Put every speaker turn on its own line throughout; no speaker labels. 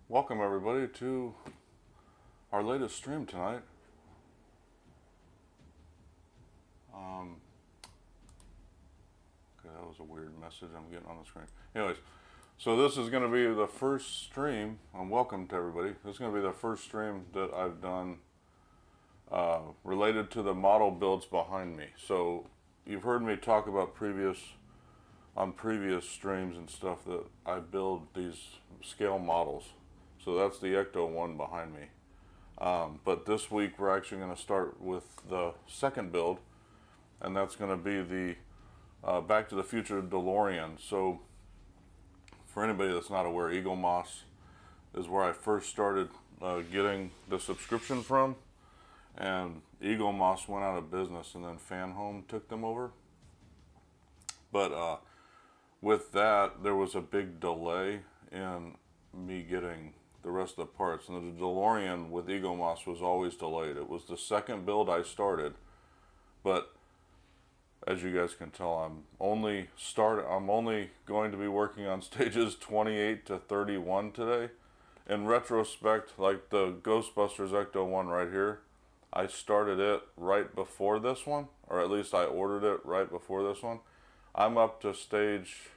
Welcome everybody to our latest stream tonight. Okay, that was a weird message I'm getting on the screen. Anyways, so this is going to be the first stream, and welcome to everybody. This is going to be the first stream that I've done related to the model builds behind me. So you've heard me talk about previous streams and stuff that I build these scale models. So that's the Ecto one behind me. But this week we're actually going to start with the second build, and that's going to be the Back to the Future Delorean. So for anybody that's not aware, Eagle Moss is where I first started getting the subscription from, and Eagle Moss went out of business and then Fan Home took them over. But with that, there was a big delay in me getting the rest of the parts, and the DeLorean with Eagle Moss was always delayed. It was the second build I started, but as you guys can tell, I'm only going to be working on stages 28 to 31 today. In retrospect, like the Ghostbusters Ecto one right here, I started it right before this one, or at least I ordered it right before this one. I'm up to stage,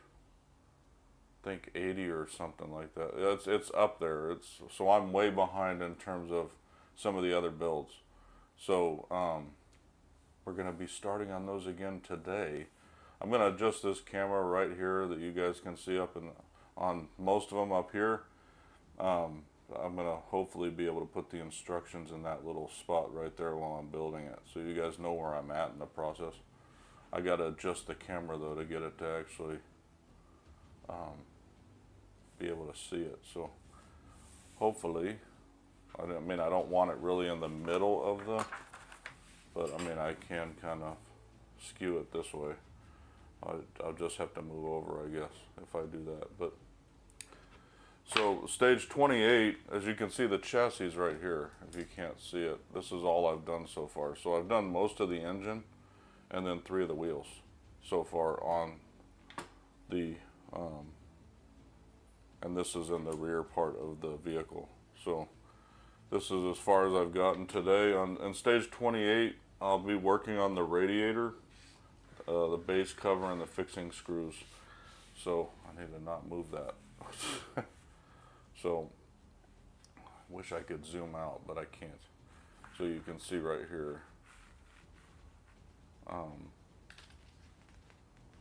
I think 80 or something like that. It's up there. So I'm way behind in terms of some of the other builds. So we're going to be starting on those again today. I'm going to adjust this camera right here that you guys can see on most of them up here. I'm going to hopefully be able to put the instructions in that little spot right there while I'm building it, so you guys know where I'm at in the process. I got to adjust the camera though to get it to actually be able to see it. So hopefully, I don't want it really in the middle of but I mean I can kind of skew it this way. I'll just have to move over, I guess, if I do that. But so stage 28, as you can see, the chassis right here. If you can't see it, this is all I've done so far. So I've done most of the engine and then 3 of the wheels so far on the and this is in the rear part of the vehicle. So this is as far as I've gotten today. On stage 28, I'll be working on the radiator, the base cover, and the fixing screws. So I need to not move that. So I wish I could zoom out, but I can't. So you can see right here,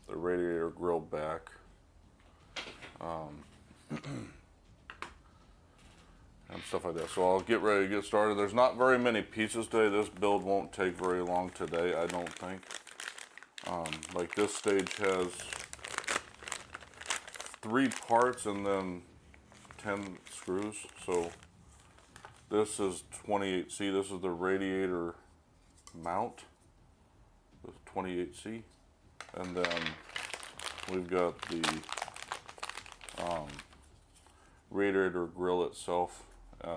the radiator grill back, and stuff like that. So I'll get ready to get started. There's not very many pieces today. This build won't take very long today, I don't think. Like this stage has 3 parts and then 10 screws. So this is 28C. This is the radiator mount, the 28C, and then we've got the radiator grill itself,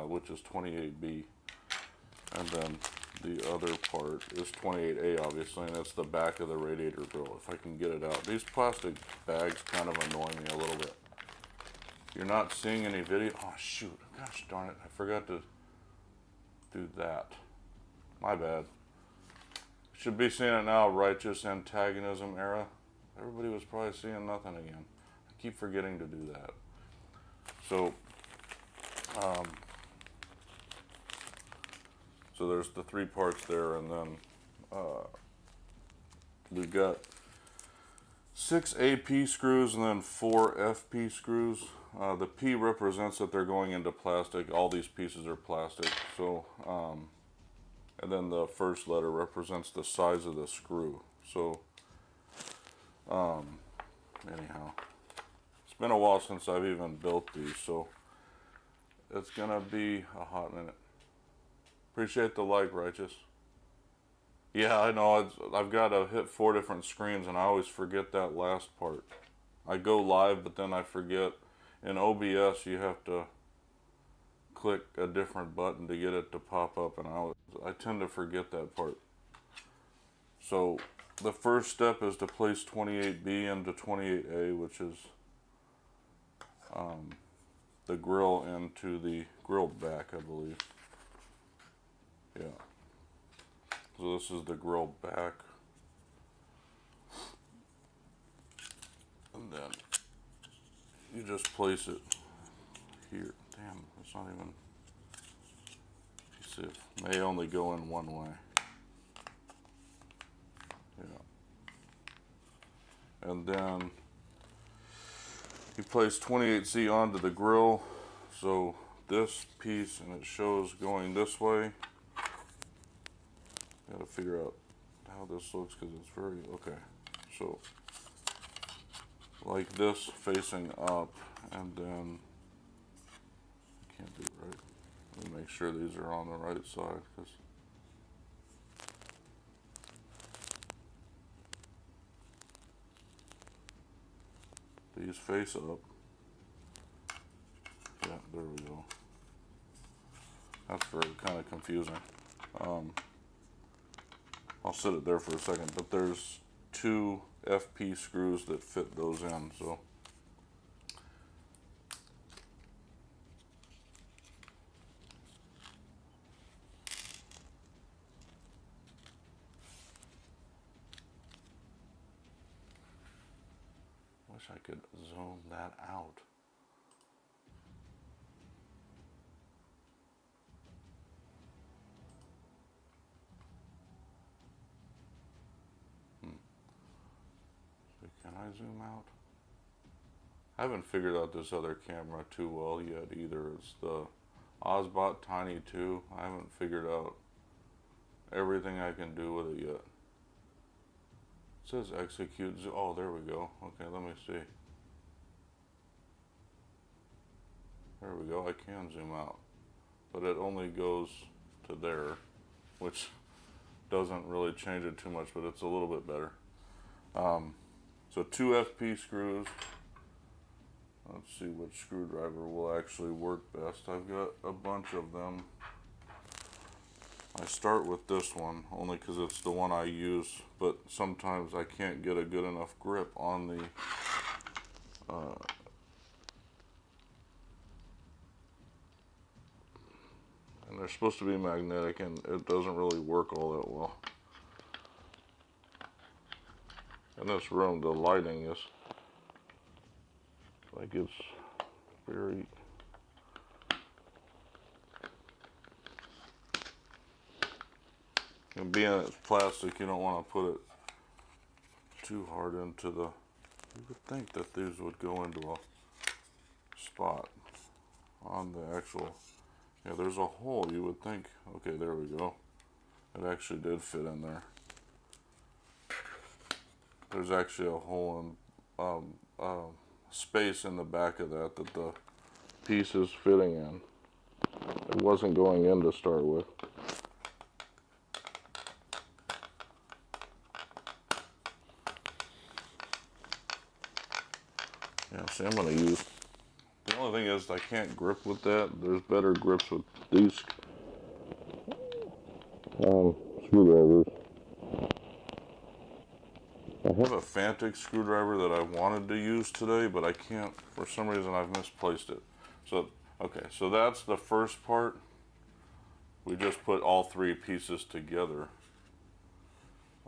which is 28B, and then the other part is 28A, obviously, and it's the back of the radiator grill. If I can get it out. These plastic bags kind of annoy me a little bit. You're not seeing any video. Oh shoot, gosh darn it, I forgot to do that. My bad. Should be seeing it now. Righteous antagonism era. Everybody was probably seeing nothing again. I keep forgetting to do that. So so there's the 3 parts there, and then we've got 6 AP screws and then 4 FP screws. The P represents that they're going into plastic. All these pieces are plastic. So and then the first letter represents the size of the screw. So anyhow, it's been a while since I've even built these, so it's gonna be a hot minute. Appreciate the like, Righteous. Yeah, I know, I've got to hit 4 different screens and I always forget that last part. I go live, but then I forget. In OBS you have to click a different button to get it to pop up, and I tend to forget that part. So the first step is to place 28B into 28A, which is the grill into the grill back, I believe. Yeah. So this is the grill back. And then you just place it here. Damn, it's not even. See, it may only go in one way. Yeah. And then you place 28Z onto the grill. So this piece, and it shows going this way. Gotta figure out how this looks because it's very, okay. So like this facing up, and then can't do it right. Let me make sure these are on the right side, because these face up. Yeah, there we go. That's very kind of confusing. I'll set it there for a second, but there's 2 FP screws that fit those in, so. Wish I could zoom that out. Can I zoom out? I haven't figured out this other camera too well yet either. It's the Osbot Tiny 2. I haven't figured out everything I can do with it yet. It says execute. Oh, there we go. Okay, let me see. There we go. I can zoom out, but it only goes to there, which doesn't really change it too much, but it's a little bit better. So 2 FP screws. Let's see which screwdriver will actually work best. I've got a bunch of them. I start with this one only because it's the one I use, but sometimes I can't get a good enough grip on the and they're supposed to be magnetic, and it doesn't really work all that well. In this room, the lighting is like it's very. And being it's plastic, you don't want to put it too hard into the. You would think that these would go into a spot on the actual. Yeah, there's a hole. You would think. Okay, there we go. It actually did fit in there. There's actually a hole in space in the back of that the piece is fitting in. It wasn't going in to start with. Yeah, see, I'm going to use. The only thing is I can't grip with that. There's better grips with these screwdrivers. I have a Fantic screwdriver that I wanted to use today, but I can't. For some reason, I've misplaced it. So, okay, so that's the first part. We just put all 3 pieces together.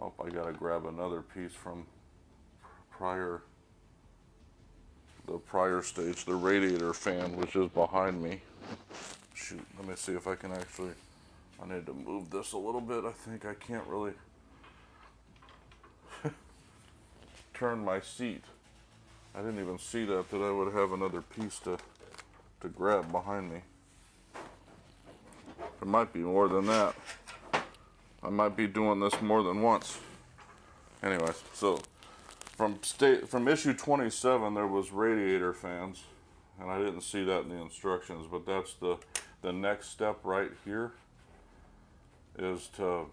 Oh, I gotta grab another piece from the prior stage, the radiator fan, which is behind me. Shoot, let me see if I can actually, I need to move this a little bit. I think I can't really turn my seat. I didn't even see that I would have another piece to grab behind me. There might be more than that. I might be doing this more than once. Anyways, so from issue 27 there was radiator fans, and I didn't see that in the instructions, but that's the next step right here is to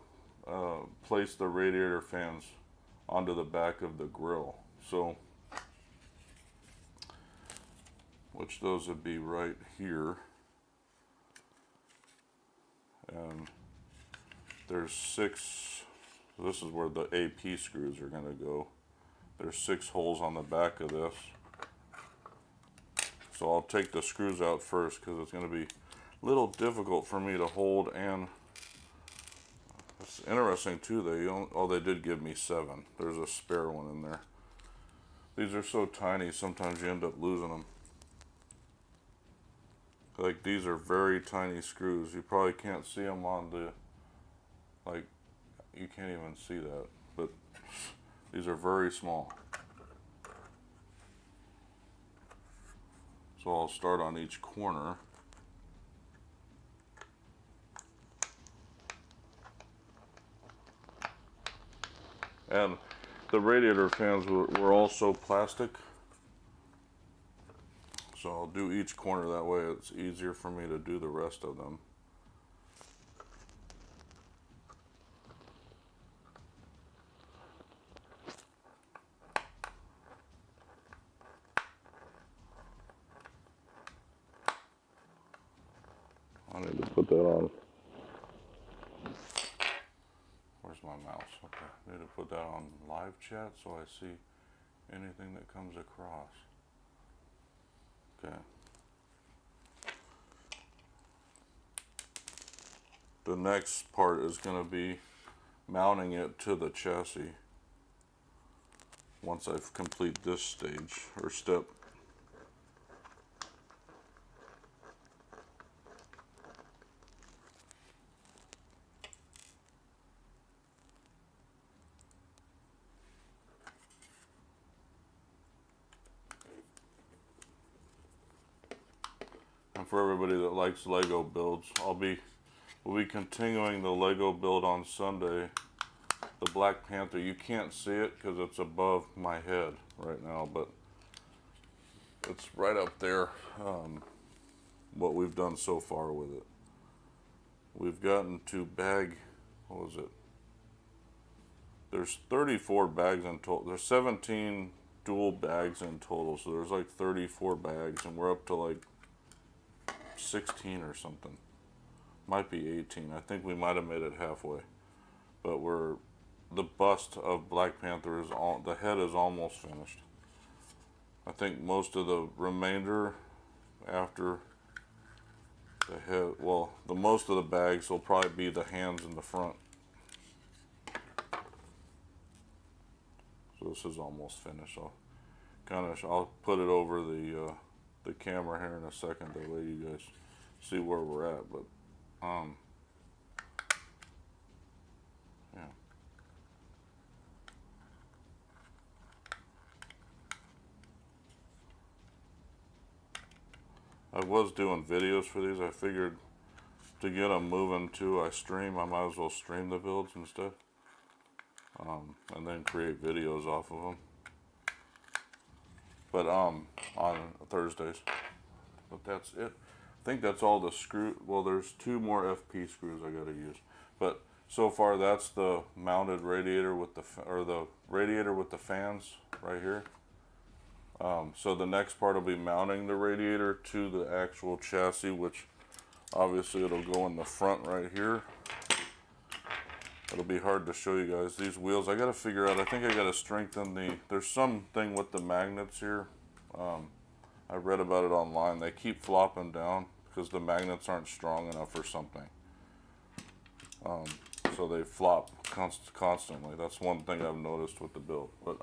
place the radiator fans onto the back of the grill. So, which those would be right here. And there's 6, this is where the AP screws are going to go. There's 6 holes on the back of this. So I'll take the screws out first because it's going to be a little difficult for me to hold. And it's interesting too, they did give me 7. There's a spare one in there. These are so tiny, sometimes you end up losing them. Like, these are very tiny screws. You probably can't see them on the, like, you can't even see that, but these are very small. So I'll start on each corner. And the radiator fans were also plastic. So I'll do each corner, that way it's easier for me to do the rest of them. I need to put that on. Where's my mouse? Okay, I need to put that on live chat so I see anything that comes across. Okay. The next part is going to be mounting it to the chassis once I've complete this stage or step. And for everybody that likes Lego builds, we'll be continuing the Lego build on Sunday. The Black Panther, you can't see it because it's above my head right now, but it's right up there, what we've done so far with it. We've gotten to bag, what was it? There's 34 bags in total. There's 17 dual bags in total, so there's like 34 bags, and we're up to like 16 or something. Might be 18. I think we might have made it halfway. But the bust of Black Panther the head is almost finished. I think most of the remainder after the head, well, most of the bags will probably be the hands in the front. So this is almost finished. I'll put it over the camera here in a second, that way you guys see where we're at. But yeah. I was doing videos for these. I figured to get them moving too, I might as well stream the builds instead. And then create videos off of them. But on Thursdays. But that's it. I think that's all the well, there's 2 more FP screws I gotta use. But so far that's the mounted radiator with the radiator with the fans right here. So the next part will be mounting the radiator to the actual chassis, which obviously it'll go in the front right here. It'll be hard to show you guys. These wheels, I gotta figure out, I think I gotta strengthen there's something with the magnets here. I read about it online. They keep flopping down because the magnets aren't strong enough or something. So they flop constantly. That's one thing I've noticed with the build. But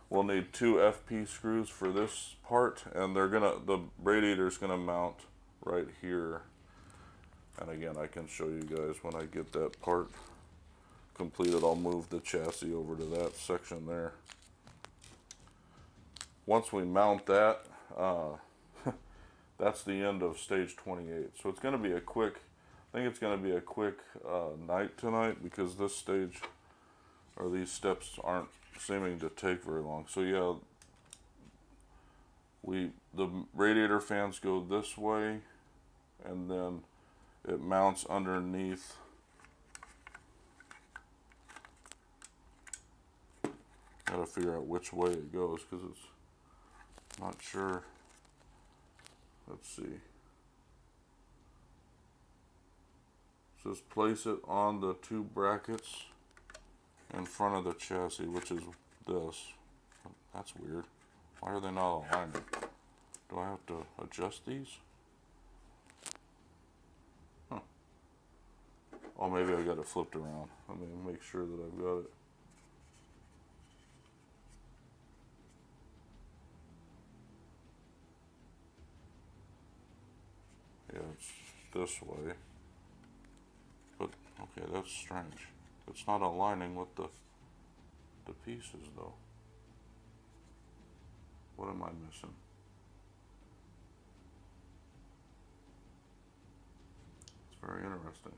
we'll need 2 FP screws for this part, and the radiator's gonna mount right here. And again, I can show you guys when I get that part completed. I'll move the chassis over to that section there. Once we mount that, that's the end of stage 28. So it's going to be a quick, I think it's going to be a quick night tonight, because this stage, or these steps, aren't seeming to take very long. So yeah, the radiator fans go this way, and then it mounts underneath. Gotta figure out which way it goes because it's not sure. Let's see. Just place it on the 2 brackets in front of the chassis, which is this. That's weird. Why are they not aligned? Do I have to adjust these? Huh. Oh, maybe I got it flipped around. Let me make sure that I've got it. Yeah, it's this way. But, okay, that's strange. It's not aligning with the pieces, though. What am I missing? It's very interesting.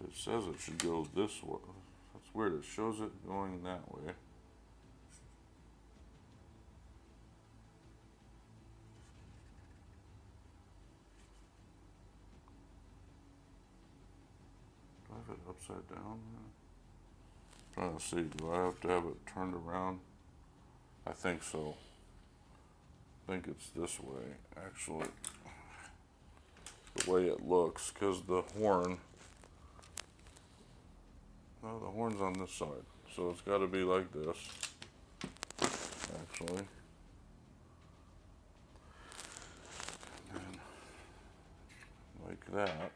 It says it should go this way. That's weird. It shows it going that way. Do I have it upside down? Trying to see. Do I have to have it turned around? I think so. I think it's this way, actually. The way it looks, because the horn. No, the horn's on this side, so it's got to be like this, actually. And then, like that.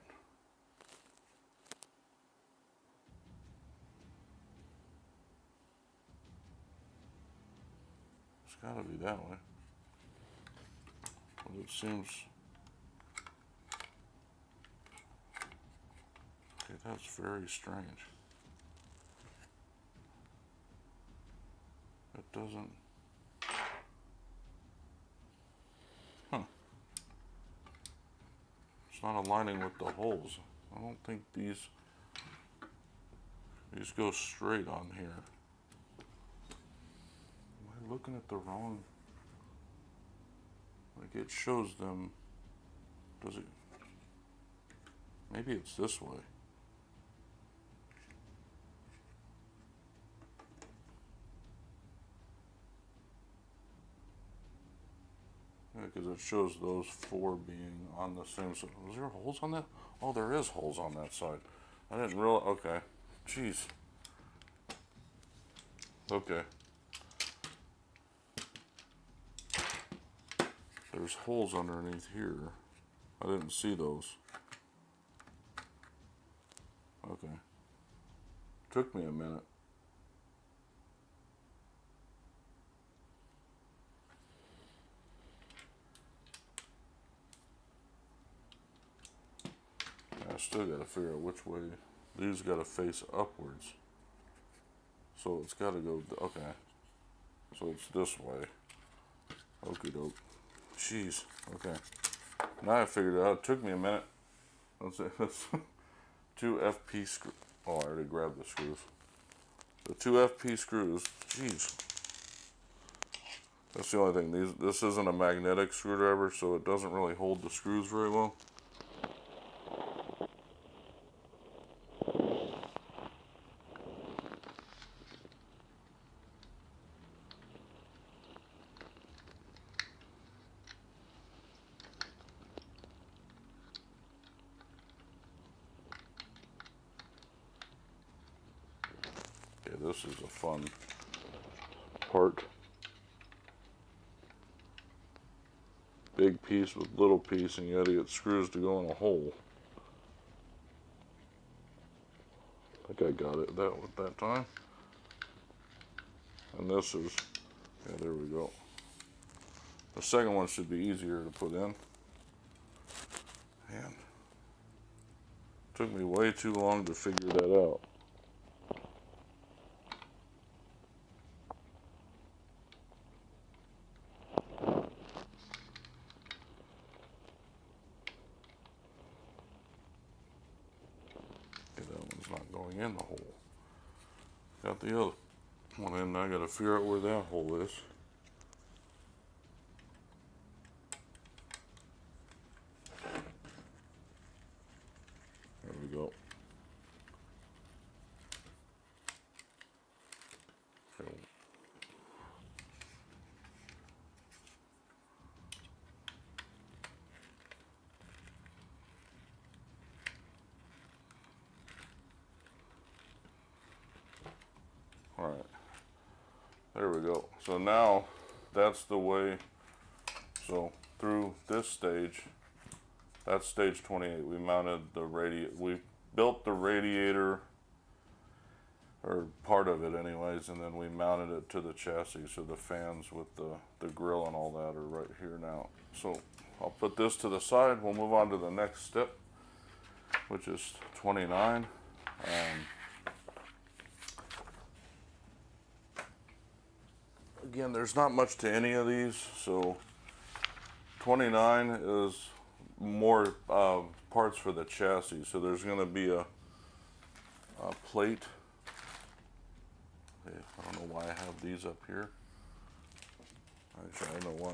It's got to be that way. But it seems... Okay, that's very strange. It doesn't... Huh. It's not aligning with the holes. I don't think these go straight on here. Am I looking at the wrong... Like it shows them... Does it... Maybe it's this way. Because it shows those four being on the same side. Was there holes on that? Oh, there is holes on that side. I didn't realize. Okay. Jeez. Okay. There's holes underneath here. I didn't see those. Okay. Took me a minute. I still got to figure out which way. These got to face upwards. So it's got to go, okay. So it's this way. Okie doke. Jeez, okay. Now I figured it out. It took me a minute. That's it. That's 2 FP screws. Oh, I already grabbed the screws. The 2 FP screws. Jeez. That's the only thing. This isn't a magnetic screwdriver, so it doesn't really hold the screws very well. This is a fun part. Big piece with little piece, and you gotta get screws to go in a hole. I think I got it that time. And this is, yeah, there we go. The second one should be easier to put in. And it took me way too long to figure that out. In the hole. Got the other one in. I gotta figure out where that hole is. There we go. Okay. There we go. So now that's the way. So through this stage, that's stage 28. We mounted the we built the radiator, or part of it anyways, and then we mounted it to the chassis. So the fans with the grill and all that are right here now. So I'll put this to the side. We'll move on to the next step, which is 29. Again, there's not much to any of these, so 29 is more parts for the chassis. So there's going to be a plate. Okay, I don't know why I have these up here. Actually, I know why.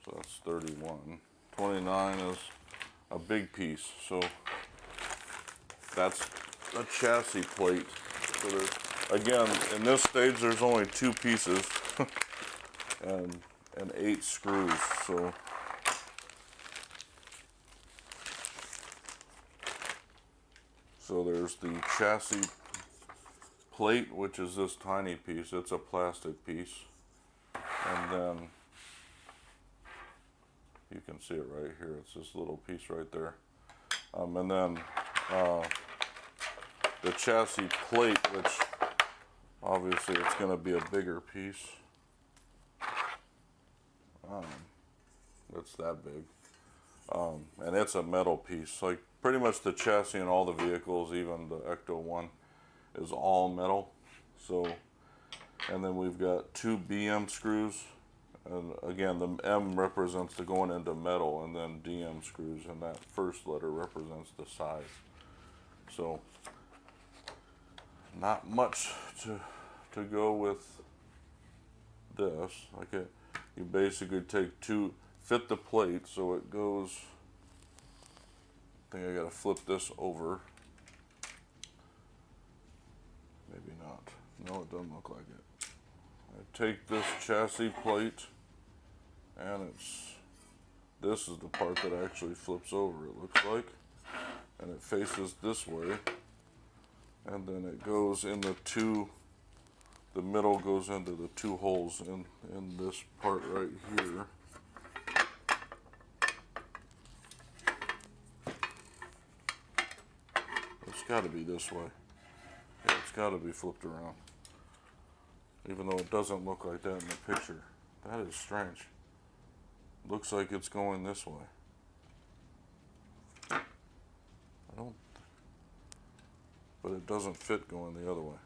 So that's 31. 29 is a big piece. So that's a chassis plate. So there's, again, in this stage, there's only 2 pieces and 8 screws. So there's the chassis plate, which is this tiny piece. It's a plastic piece. And then you can see it right here. It's this little piece right there. And then the chassis plate, which obviously it's going to be a bigger piece. It's that big. And it's a metal piece. Like pretty much the chassis in all the vehicles, even the Ecto one, is all metal. So, and then we've got 2 BM screws. And again, the M represents the going into metal, and then DM screws, and that first letter represents the size. So, not much to go with this. Like you basically take 2, fit the plate so it goes. I think I gotta flip this over. Maybe not. No, it doesn't look like it. I take this chassis plate, and this is the part that actually flips over, it looks like. And it faces this way. And then it goes in the middle goes into the 2 holes in this part right here. It's got to be this way. Yeah, it's got to be flipped around. Even though it doesn't look like that in the picture. That is strange. Looks like it's going this way. But it doesn't fit going the other way.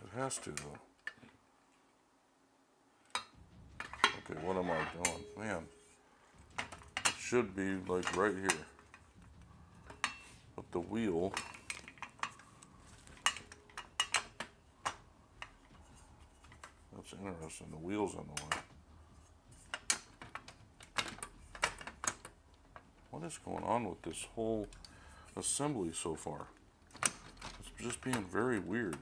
It has to though. Okay, what am I doing? Man, it should be like right here. But the wheel, that's interesting, the wheel's in the way. What is going on with this whole assembly so far? It's just being very weird.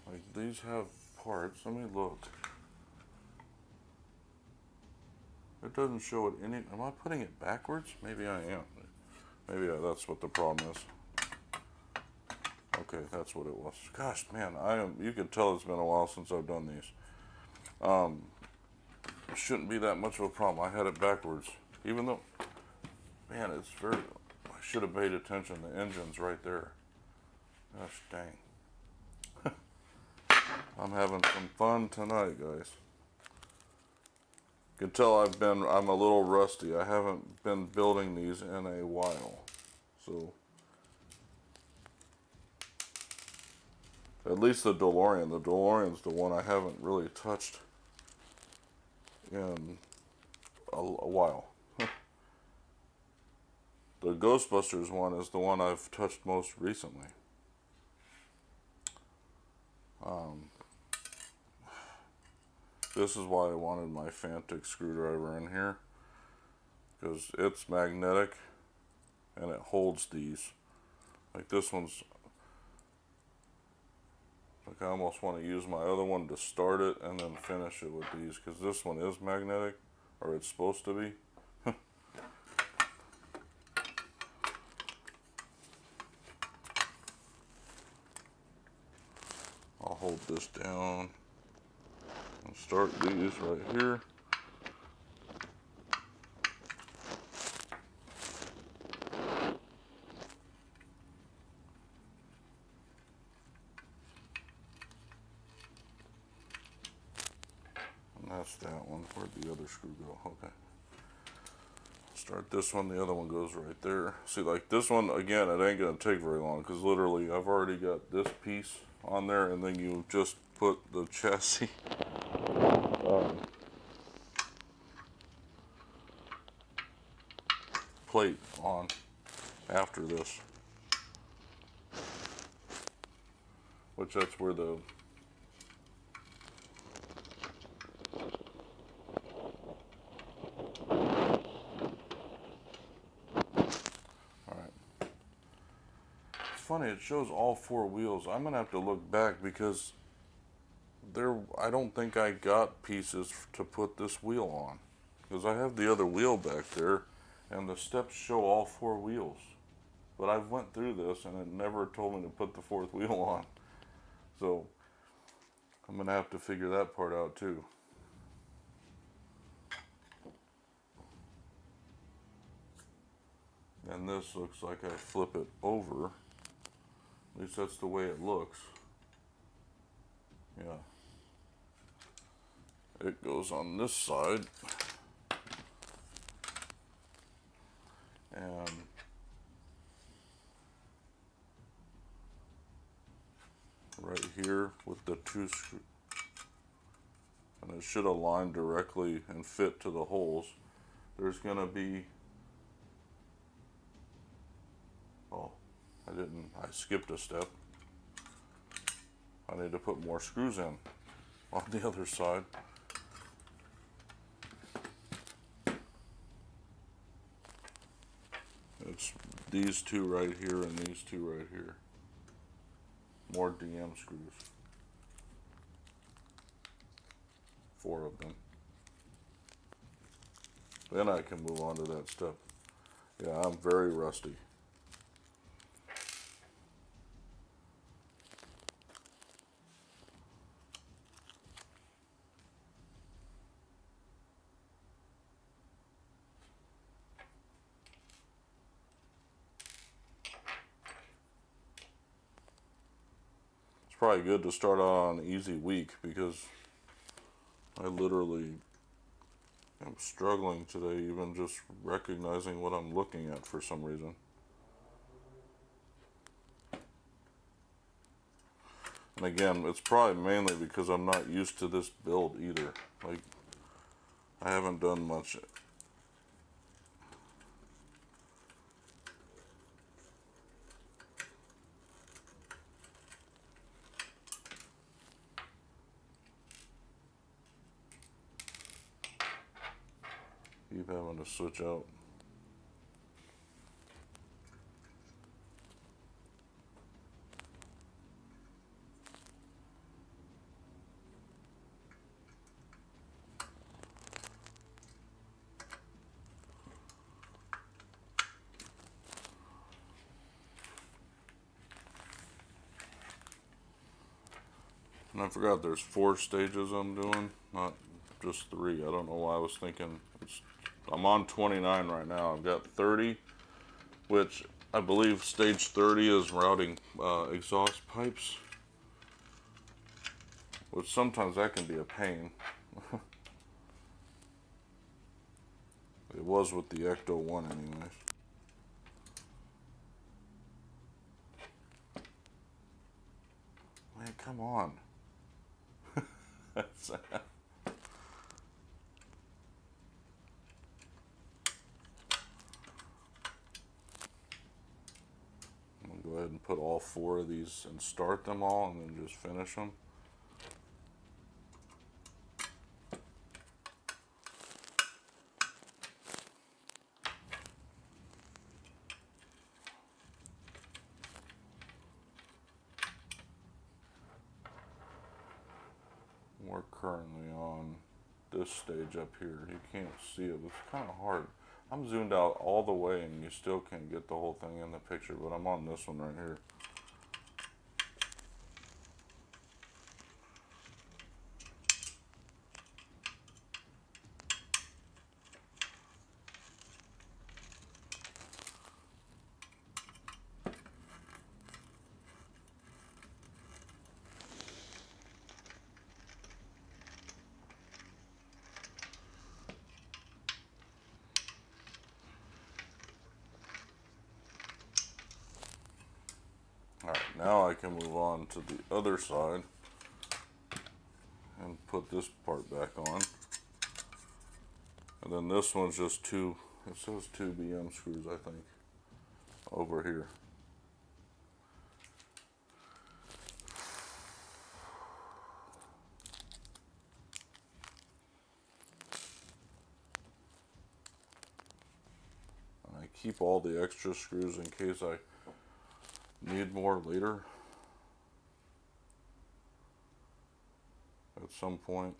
Like these have parts. Let me look. It doesn't show it any. Am I putting it backwards? Maybe I am. Maybe that's what the problem is. Okay, that's what it was. Gosh, man, you can tell it's been a while since I've done these. It shouldn't be that much of a problem. I had it backwards. Even though, man, it's very, I should have paid attention. The engine's right there. Gosh dang. I'm having some fun tonight, guys. You can tell I'm a little rusty. I haven't been building these in a while. So, at least the DeLorean. The DeLorean's the one I haven't really touched in a while. The Ghostbusters one is the one I've touched most recently. This is why I wanted my Fantic screwdriver in here, because it's magnetic and it holds these. Like this one's, like I almost want to use my other one to start it and then finish it with these, because this one is magnetic, or it's supposed to be. hold this down and start these right here. And that's that one. Where'd the other screw go? Okay. Start this one, the other one goes right there. See, like this one, again, it ain't gonna take very long because literally I've already got this piece on there, and then you just put the chassis plate on after this, which that's where the funny, it shows all four wheels. I'm gonna have to look back because I don't think I got pieces to put this wheel on, because I have the other wheel back there and the steps show all four wheels, but I've went through this and it never told me to put the fourth wheel on, so I'm gonna have to figure that part out too. And this looks like I flip it over. At least that's the way it looks. Yeah. It goes on this side. And right here with the two screws. And it should align directly and fit to the holes. There's gonna be, oh, I skipped a step. I need to put more screws in on the other side. It's these two right here and these two right here. More DM screws. 4 of them. Then I can move on to that step. Yeah, I'm very rusty. It's probably good to start out on an easy week because I literally am struggling today, even just recognizing what I'm looking at for some reason. And again, it's probably mainly because I'm not used to this build either. Like, I haven't done much. Keep having to switch out. And I forgot there's 4 stages I'm doing, not just 3. I don't know why I was thinking I'm on 29 right now. I've got 30, which I believe stage 30 is routing exhaust pipes, which sometimes that can be a pain. It was with the Ecto 1 anyways. Man, come on. That's I'm gonna go ahead and put all 4 of these and start them all and then just finish them. We're currently on this stage up here. You can't see it, it's kind of hard. I'm zoomed out all the way and you still can't get the whole thing in the picture, but I'm on this one right here. Now I can move on to the other side and put this part back on. And then this one's just two, it says 2 BM screws, I think, over here. And I keep all the extra screws in case I need more later at some point.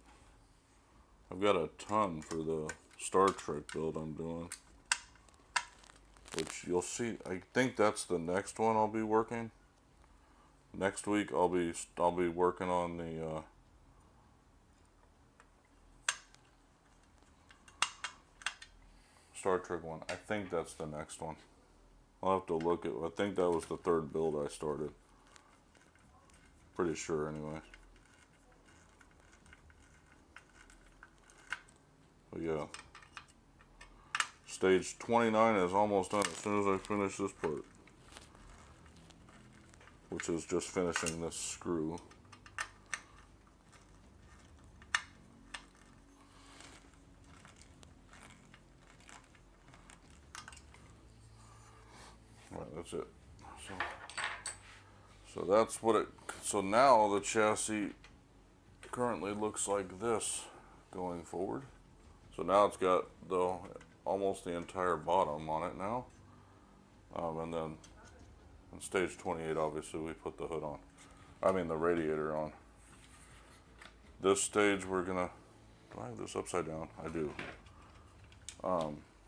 I've got a ton for the Star Trek build I'm doing, which you'll see. I think that's the next one I'll be working. Next week I'll be working on the Star Trek one. I think that's the next one. I'll have to look at. I think that was the 3rd build I started. Pretty sure, anyway. But yeah, stage 29 is almost done as soon as I finish this part, which is just finishing this screw. Right, that's it. So that's what it. So now the chassis currently looks like this going forward. So now it's got almost the entire bottom on it now. And then in stage 28, obviously, we put the hood on. I mean, the radiator on. This stage, we're gonna, do I have this upside down? I do.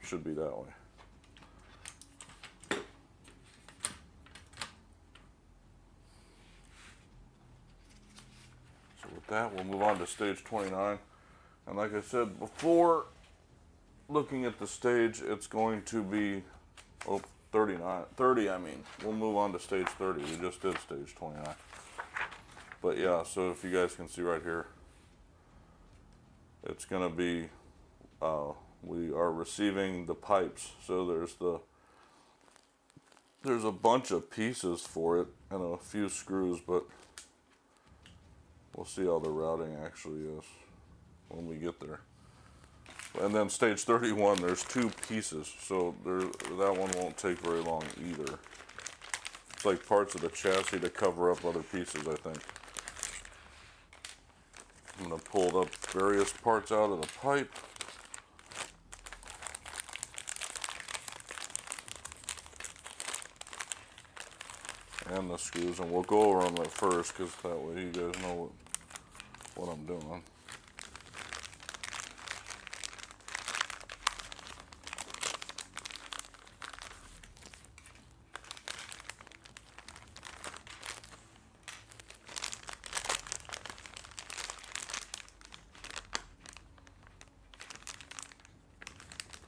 Should be that way. So with that, we'll move on to stage 29. And like I said before, looking at the stage, it's going to be 30, I mean. We'll move on to stage 30. We just did stage 29. But yeah, so if you guys can see right here, it's going to be, we are receiving the pipes. So there's a bunch of pieces for it and a few screws, but we'll see how the routing actually is when we get there. And then stage 31, there's 2 pieces, so that one won't take very long either. It's like parts of the chassis to cover up other pieces, I think. I'm going to pull up various parts out of the pipe. And the screws, and we'll go over them at first, because that way you guys know what I'm doing.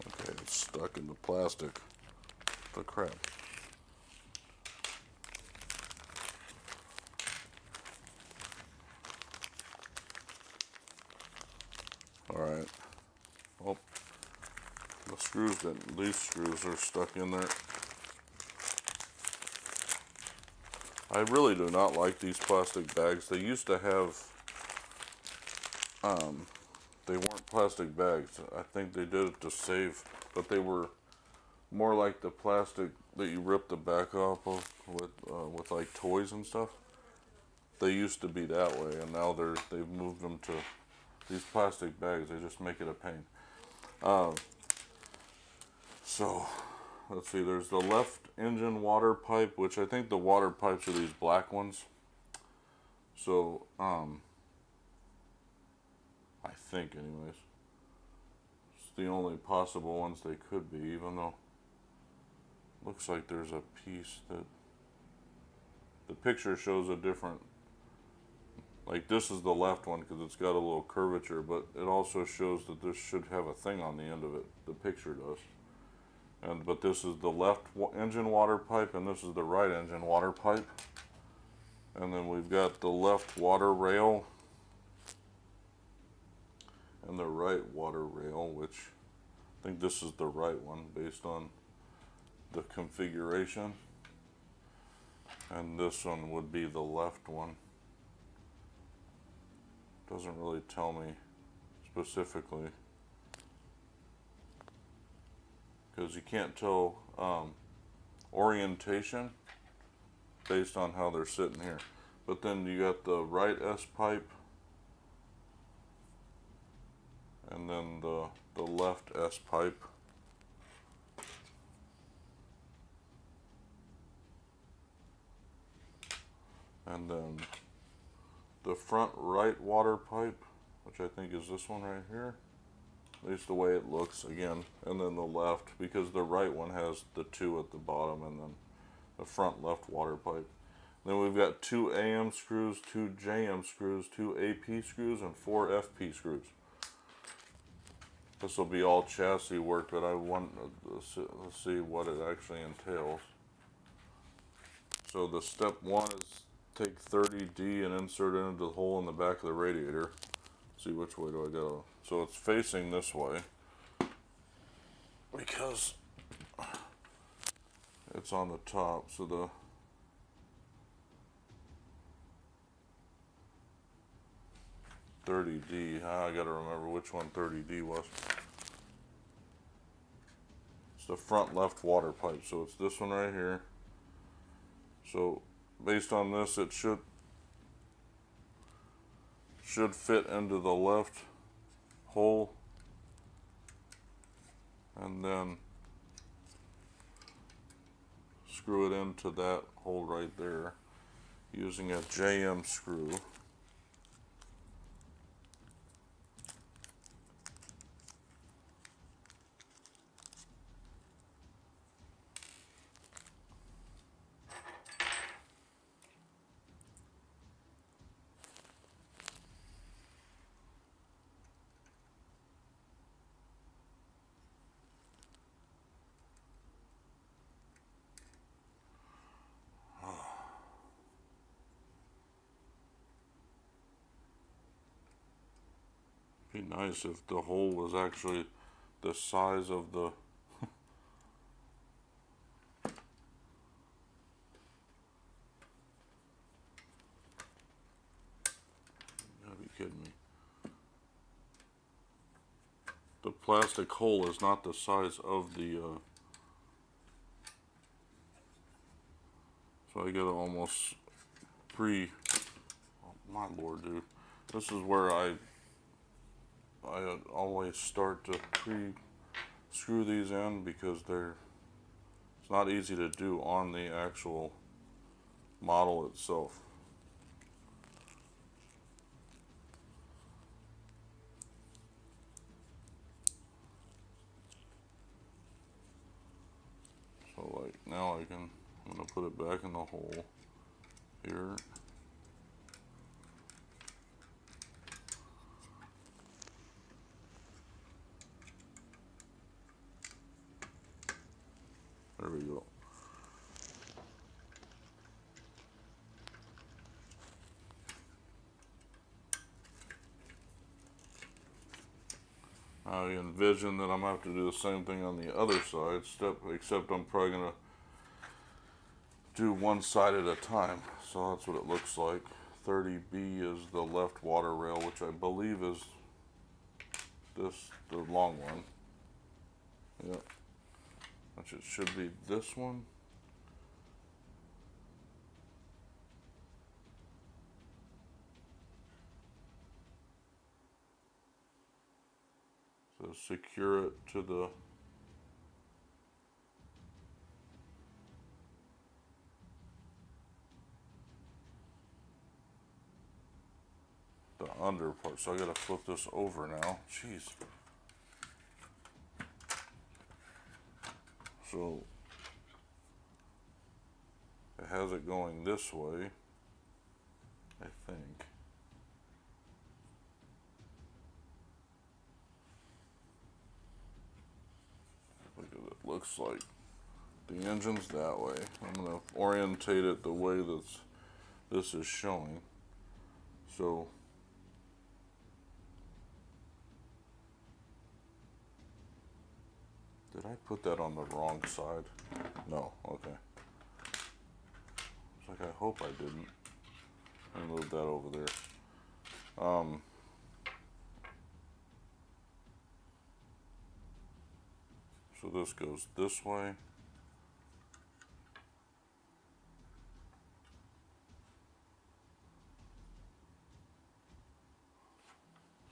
Okay, it's stuck in the plastic. The crap. Alright. Well, the screws these screws are stuck in there. I really do not like these plastic bags. They used to have, they weren't plastic bags. I think they did it to save, but they were more like the plastic that you rip the back off of with like toys and stuff. They used to be that way, and now they've moved them to these plastic bags. They just make it a pain. So let's see, there's the left engine water pipe, which I think the water pipes are these black ones. So I think anyways, it's the only possible ones they could be, even though it looks like there's a piece that the picture shows a different. Like this is the left one because it's got a little curvature, but it also shows that this should have a thing on the end of it. The picture does. But this is the left engine water pipe, and this is the right engine water pipe. And then we've got the left water rail and the right water rail, which I think this is the right one based on the configuration. And this one would be the left one. Doesn't really tell me specifically, because you can't tell orientation based on how they're sitting here. But then you got the right S pipe and then the left S pipe. And then the front right water pipe, which I think is this one right here. At least the way it looks again. And then the left, because the right one has the 2 at the bottom, and then the front left water pipe. Then we've got 2 AM screws, 2 JM screws, 2 AP screws, and 4 FP screws. This will be all chassis work, but I want to see what it actually entails. So the step 1 is take 30D and insert it into the hole in the back of the radiator. See, which way do I go? So it's facing this way because it's on the top. So the .30D, I gotta remember which one 30D was. It's the front left water pipe, so it's this one right here. So based on this, it should fit into the left hole, and then screw it into that hole right there using a JM screw. Be nice if the hole was actually the size of the you gotta be kidding me. The plastic hole is not the size of the so I gotta almost oh my lord, dude. This is where I always start to screw these in, because it's not easy to do on the actual model itself. So like now I'm gonna put it back in the hole here. There we go. I envision that I'm going to have to do the same thing on the other side, except I'm probably going to do one side at a time. So that's what it looks like. 30B is the left water rail, which I believe is the long one. Yep. Which it should be this one. So secure it to the under part. So I gotta flip this over now. Jeez. So it has it going this way, I think. Look at it, looks like the engine's that way. I'm gonna orientate it the way that this is showing. So did I put that on the wrong side? No, okay. Like, I hope I didn't. I moved that over there. So this goes this way.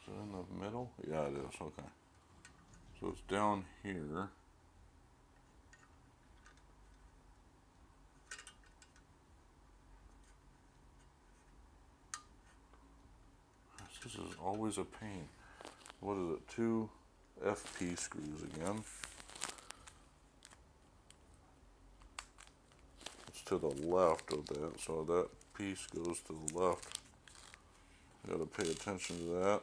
Is it in the middle? Yeah, it is. Okay. So it's down here. This is always a pain. What is it? 2 FP screws again. It's to the left of that, so that piece goes to the left. You gotta pay attention to that.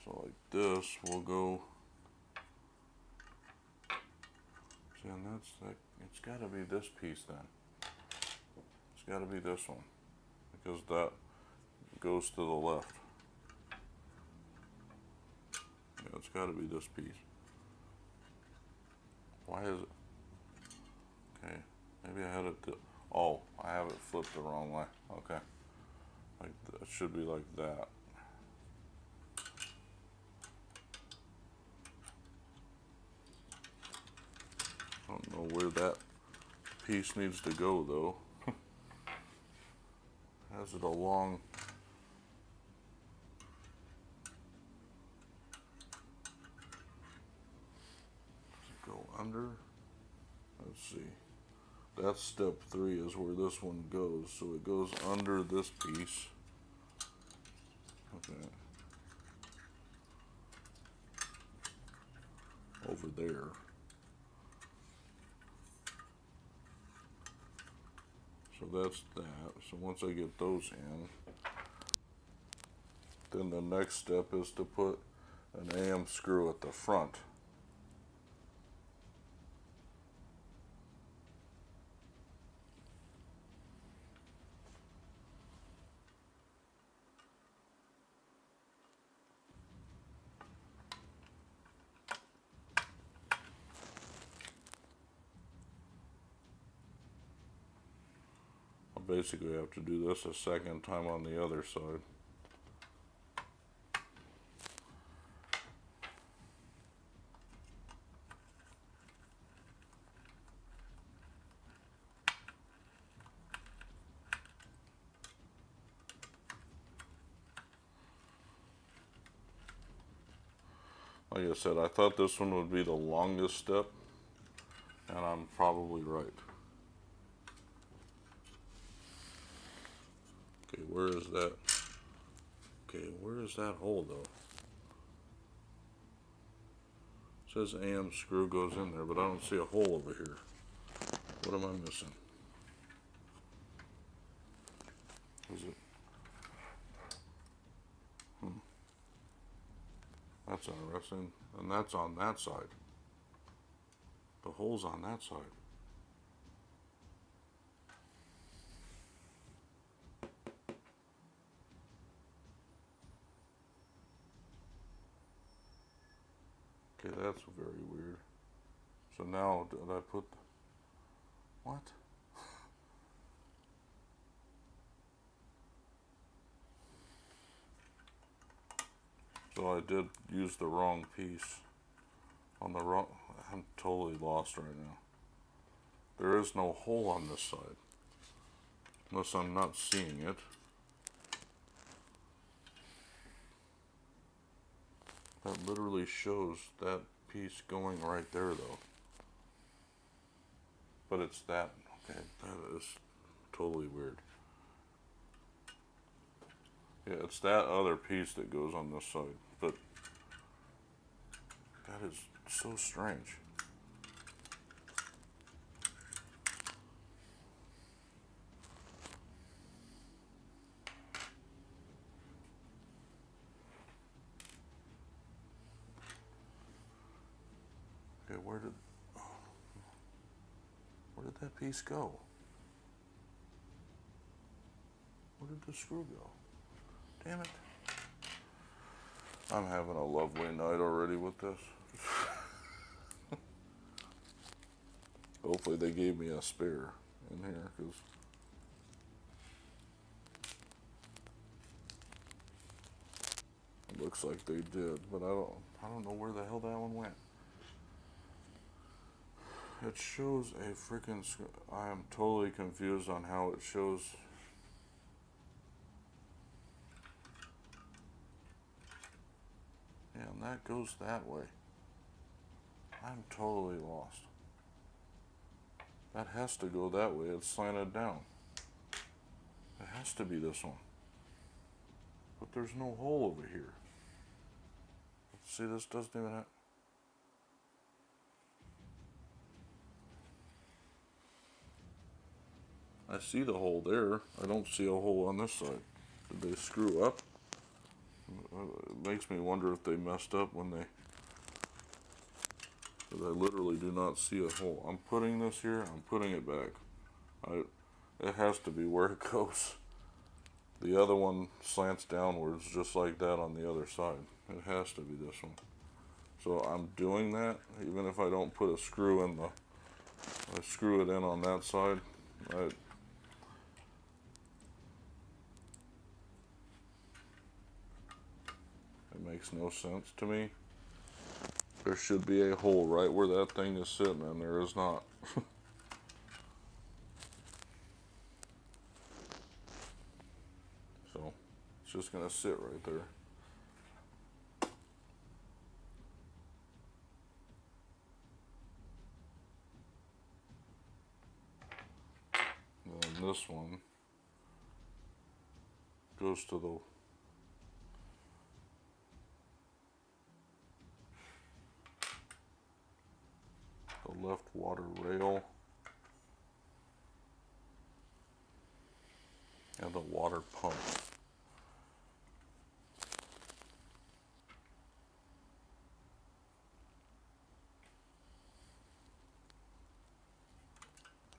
So like this will go. See, and that's that. It's got to be this piece then. It's got to be this one because that goes to the left. Yeah, it's got to be this piece. Why is it? Okay, maybe I had it. Oh, I have it flipped the wrong way. Okay, like it should be like that. I don't know where that piece needs to go though. Has it along? Does it go under? Let's see. That's step 3 is where this one goes. So it goes under this piece. Okay. Over there. So that's that. So once I get those in, then the next step is to put an AM screw at the front. I'll basically have to do this a second time on the other side. Like I said, I thought this one would be the longest step, and I'm probably right. Okay, where is that? Okay, where is that hole though? It says AM screw goes in there, but I don't see a hole over here. What am I missing? Is it? That's interesting. And that's on that side. The hole's on that side. Okay, that's very weird. So now, did I put... What? So I did use the wrong piece. On the wrong... I'm totally lost right now. There is no hole on this side. Unless I'm not seeing it. That literally shows that piece going right there though. But it's that. Okay, that is totally weird. Yeah, it's that other piece that goes on this side. But that is so strange. Okay, where did that piece go? Where did the screw go? Damn it. I'm having a lovely night already with this. Hopefully they gave me a spare in here, because it looks like they did, but I don't know where the hell that one went. It shows a freaking, I am totally confused on how it shows. Yeah, and that goes that way. I'm totally lost. That has to go that way. It's slanted down. It has to be this one. But there's no hole over here. See, this doesn't even have... I see the hole there. I don't see a hole on this side. Did they screw up? It makes me wonder if they messed up when they... Because I literally do not see a hole. I'm putting this here. I'm putting it back. It has to be where it goes. The other one slants downwards just like that on the other side. It has to be this one. So I'm doing that, even if I don't put a screw in the... I screw it in on that side. It makes no sense to me. There should be a hole right where that thing is sitting, and there is not. So, it's just going to sit right there. And then this one goes to the left water rail and the water pump.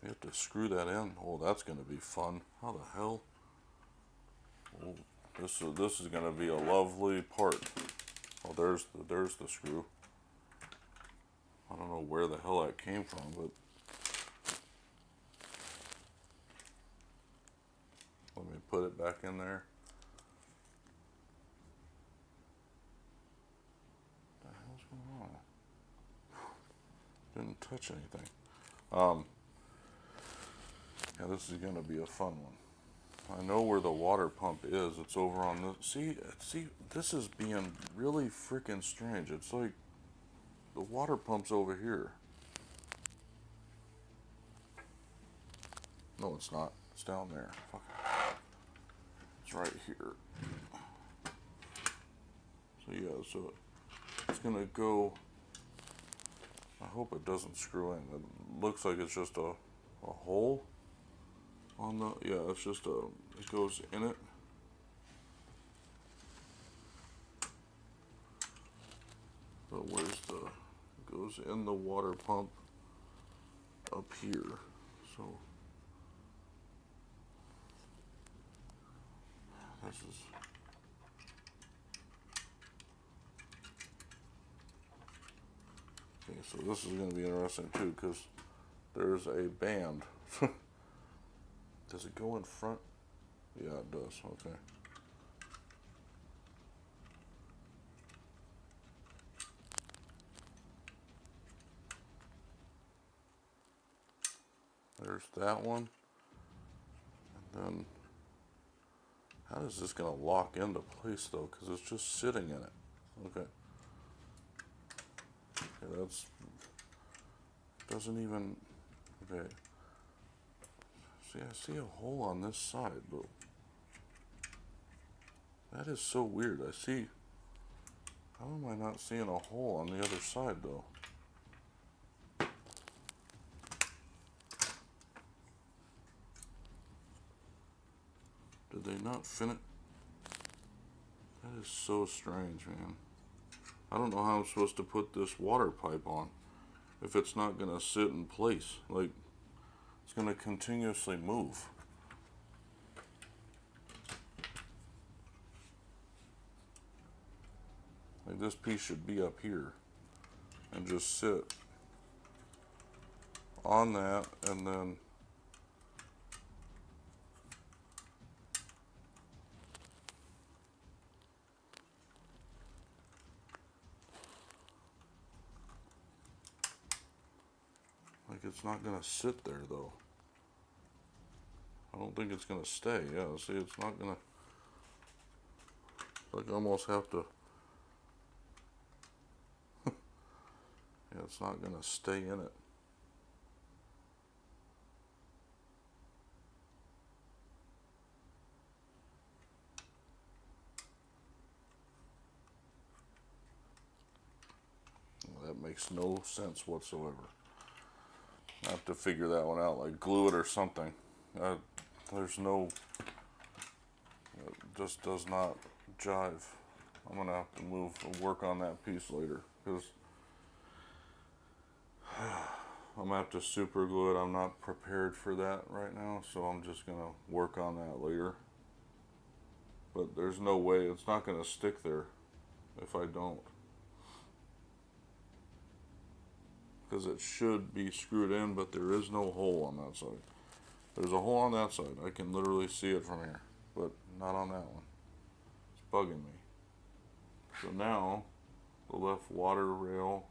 You have to screw that in. Oh, that's going to be fun. How the hell? Oh, this is going to be a lovely part. Oh, there's the screw. I don't know where the hell that came from, but let me put it back in there. What the hell's going on? Didn't touch anything. Yeah, this is going to be a fun one. I know where the water pump is. It's over on this. See, this is being really freaking strange. It's like the water pump's over here. No, it's not. It's down there. Fuck. It's right here. So yeah, so it's gonna go. I hope it doesn't screw in. It looks like it's just a hole on the, yeah, it's just it goes in it. So where's it goes in the water pump up here. So this is, okay, so this is going to be interesting too, because there's a band. Does it go in front? Yeah, it does. Okay. There's that one. And then, how is this going to lock into place though? Because it's just sitting in it. Okay. Okay, that's, doesn't even, okay. See, I see a hole on this side, but that is so weird. I see, how am I not seeing a hole on the other side though? Did they not finish? That is so strange, man. I don't know how I'm supposed to put this water pipe on if it's not going to sit in place. Like, it's going to continuously move. Like, this piece should be up here and just sit on that, and then like it's not gonna sit there though. I don't think it's gonna stay. Yeah, see, it's not gonna, like I almost have to, yeah, it's not gonna stay in it. That makes no sense whatsoever. I have to figure that one out, like glue it or something. There's no, it just does not jive. I'm gonna have to work on that piece later, because I'm gonna have to super glue it. I'm not prepared for that right now, so I'm just gonna work on that later. But there's no way, it's not gonna stick there if I don't. Because it should be screwed in, but there is no hole on that side. There's a hole on that side. I can literally see it from here, but not on that one. It's bugging me. So now, the left water rail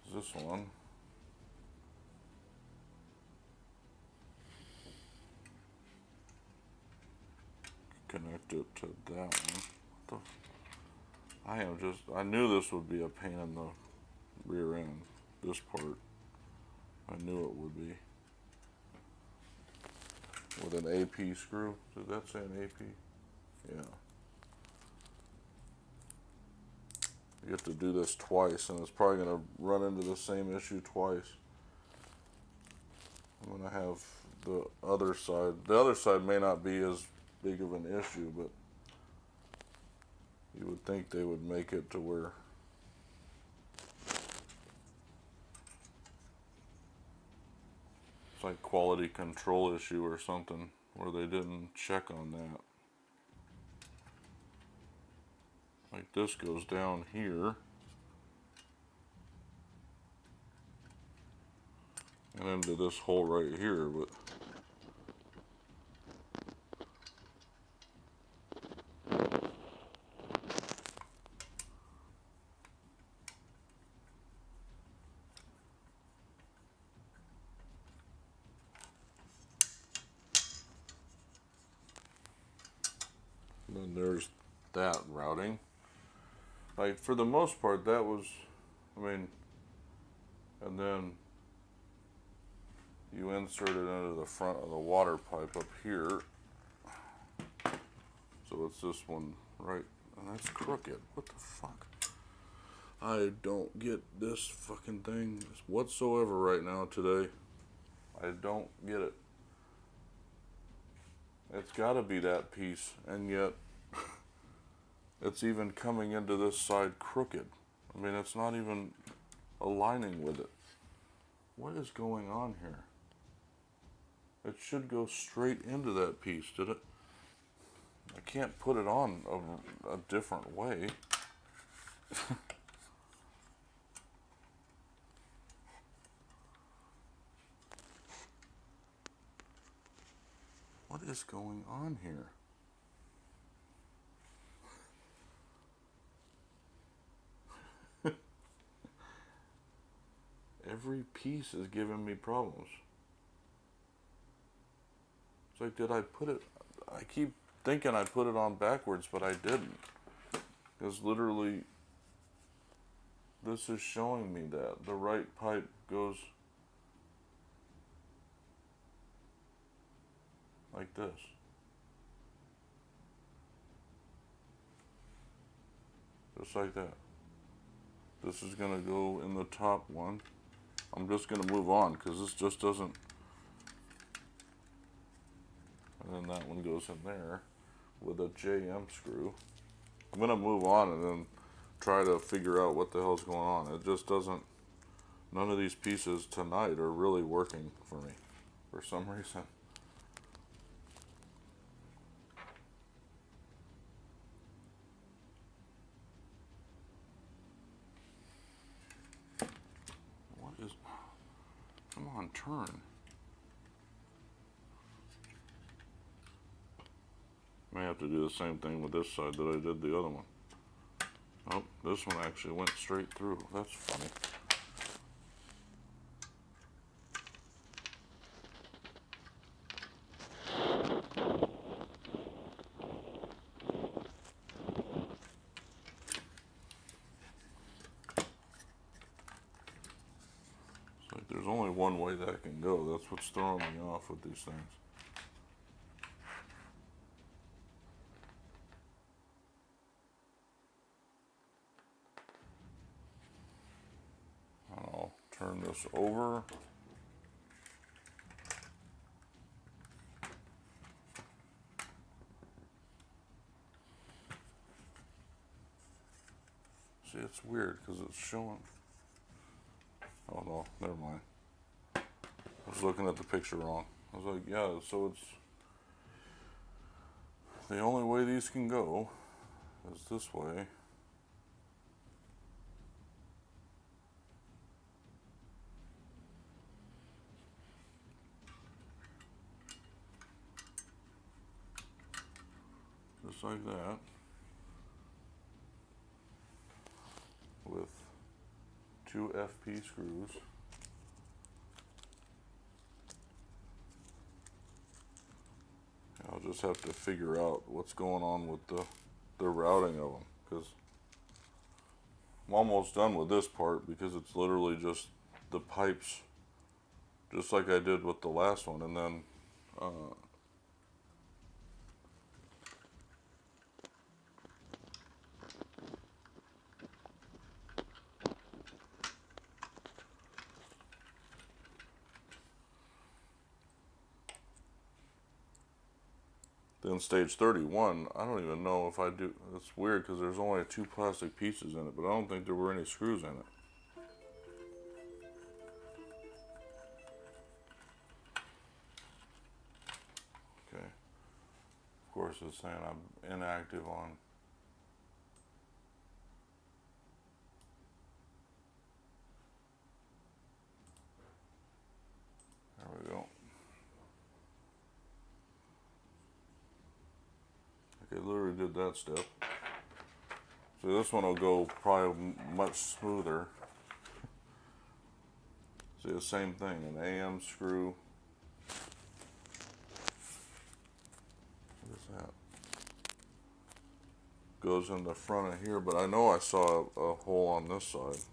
is this one. Connect it to that one. I knew this would be a pain in the rear end. This part, I knew it would be. With an AP screw. Did that say an AP? Yeah. You have to do this twice, and it's probably going to run into the same issue twice. I'm going to have the other side. The other side may not be as big of an issue, but you would think they would make it to where it's like quality control issue or something, where they didn't check on that. Like this goes down here, and into this hole right here, but then there's that routing. Like, for the most part, that was, I mean, and then you insert it into the front of the water pipe up here. So it's this one, right? And that's crooked. What the fuck? I don't get this fucking thing whatsoever right now today. I don't get it. It's gotta be that piece, and yet it's even coming into this side crooked. I mean, it's not even aligning with it. What is going on here? It should go straight into that piece, did it? I can't put it on a different way. What is going on here? Every piece is giving me problems. It's like, did I put it, I keep thinking I put it on backwards, but I didn't. Because literally, this is showing me that the right pipe goes like this. Just like that. This is going to go in the top one. I'm just going to move on because this just doesn't. And then that one goes in there with a JM screw. I'm going to move on and then try to figure out what the hell's going on. It just doesn't. None of these pieces tonight are really working for me for some reason. What is... even turn. May have to do the same thing with this side that I did the other one. Oh, this one actually went straight through. That's funny. It's like there's only one way that can go. That's what's throwing me off with these things. I'll turn this over. See, it's weird because it's showing. Oh no, never mind. I was looking at the picture wrong. I was like, yeah, so it's the only way these can go is this way. Just like that. With 2 FP screws. I'll just have to figure out what's going on with the routing of them, because I'm almost done with this part because it's literally just the pipes, just like I did with the last one, and then then stage 31, I don't even know if I do. It's weird because there's only 2 plastic pieces in it, but I don't think there were any screws in it. Okay. Of course, it's saying I'm inactive on. There we go. Okay, literally did that step. So this one will go probably much smoother. See, the same thing, an AM screw. What is that? Goes in the front of here, but I know I saw a hole on this side.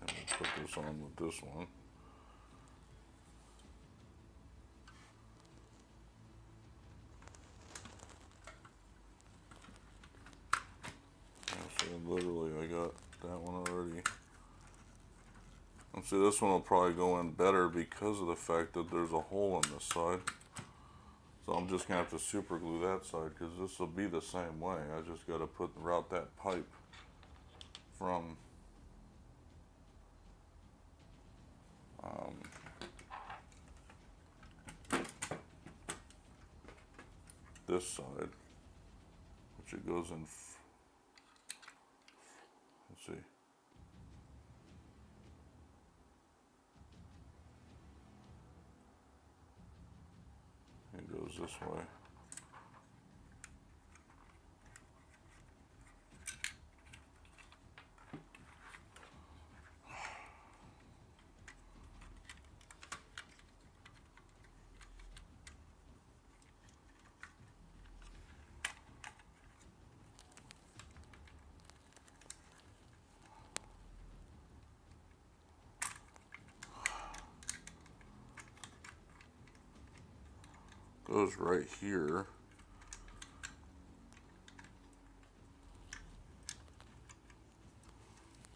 And we'll put this on with this one. Literally, I got that one already. And see, this one will probably go in better because of the fact that there's a hole on this side. So I'm just gonna have to super glue that side because this will be the same way. I just gotta route that pipe from this side, which it goes in. Let's see. It goes this way. Goes right here.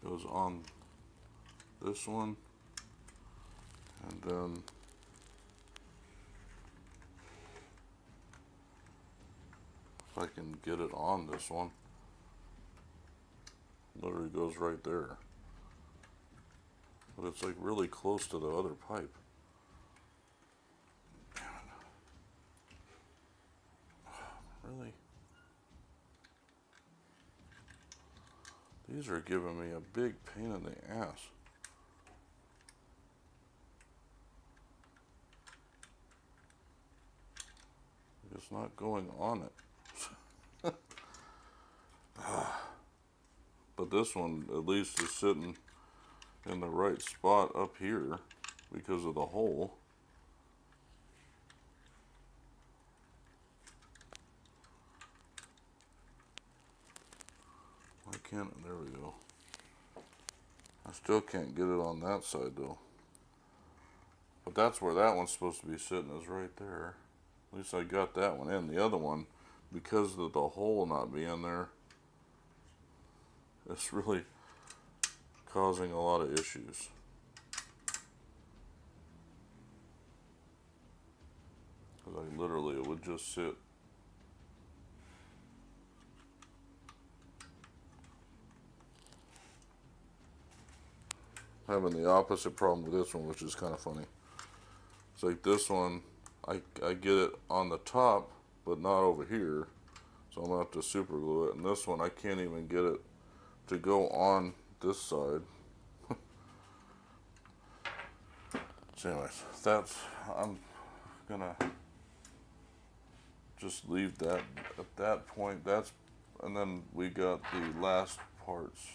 Goes on this one, and then if I can get it on this one, literally goes right there. but it's like really close to the other pipe. Really? These are giving me a big pain in the ass. It's not going on it. But this one at least is sitting in the right spot up here because of the hole. Why can't, there we go. I still can't get it on that side though. But that's where that one's supposed to be sitting, is right there. At least I got that one in. The other one, because of the hole not being there, it's really causing a lot of issues. Because I literally, it would just sit. Having the opposite problem with this one, which is kind of funny. It's like this one, I get it on the top, but not over here. So I'm going to have to super glue it. And this one, I can't even get it to go on this side. So anyways, I'm going to just leave that at that point. And then we got the last parts.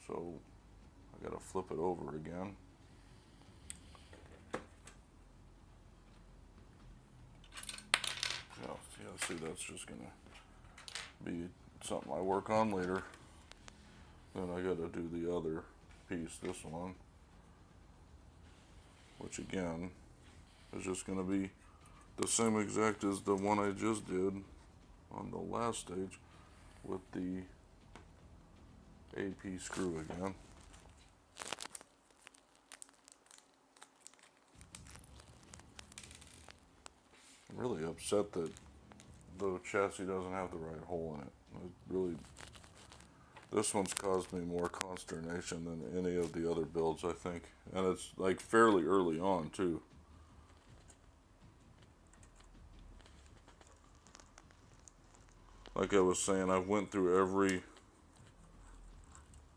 So I got to flip it over again. Yeah, see, that's just gonna be something I work on later. Then I gotta do the other piece, this one, which again is just gonna be the same exact as the one I just did on the last stage with the AP screw again. I'm really upset that the chassis doesn't have the right hole in it. Really, this one's caused me more consternation than any of the other builds, I think. And it's like fairly early on too. Like I was saying, I went through every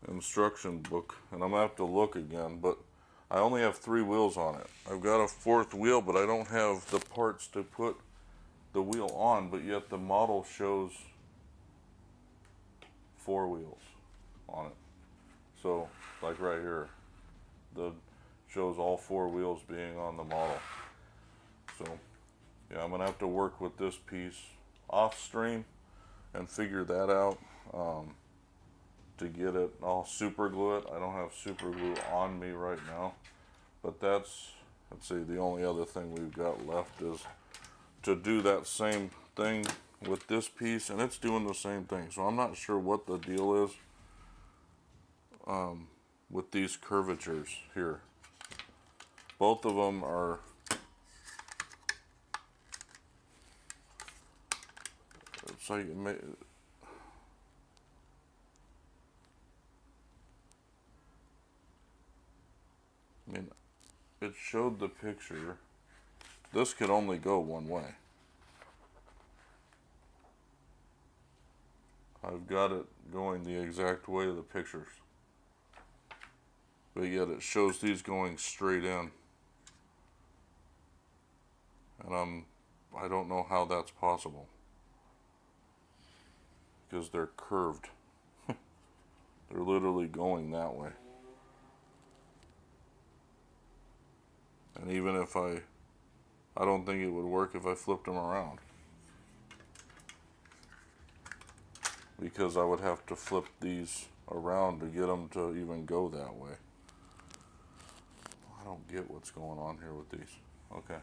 instruction book, and I'm gonna have to look again, but I only have 3 wheels on it. I've got a 4th wheel, but I don't have the parts to put the wheel on, but yet the model shows 4 wheels on it. So like right here, shows all 4 wheels being on the model. So yeah, I'm gonna have to work with this piece off stream and figure that out to get it. I'll super glue it. I don't have super glue on me right now, but let's see, the only other thing we've got left is to do that same thing with this piece, and it's doing the same thing. So I'm not sure what the deal is with these curvatures here. Both of them are, it's like I mean, it showed the picture. This could only go one way. I've got it going the exact way of the pictures. But yet it shows these going straight in. And I don't know how that's possible. Because they're curved. They're literally going that way. And even if I don't think it would work if I flipped them around. Because I would have to flip these around to get them to even go that way. I don't get what's going on here with these. Okay,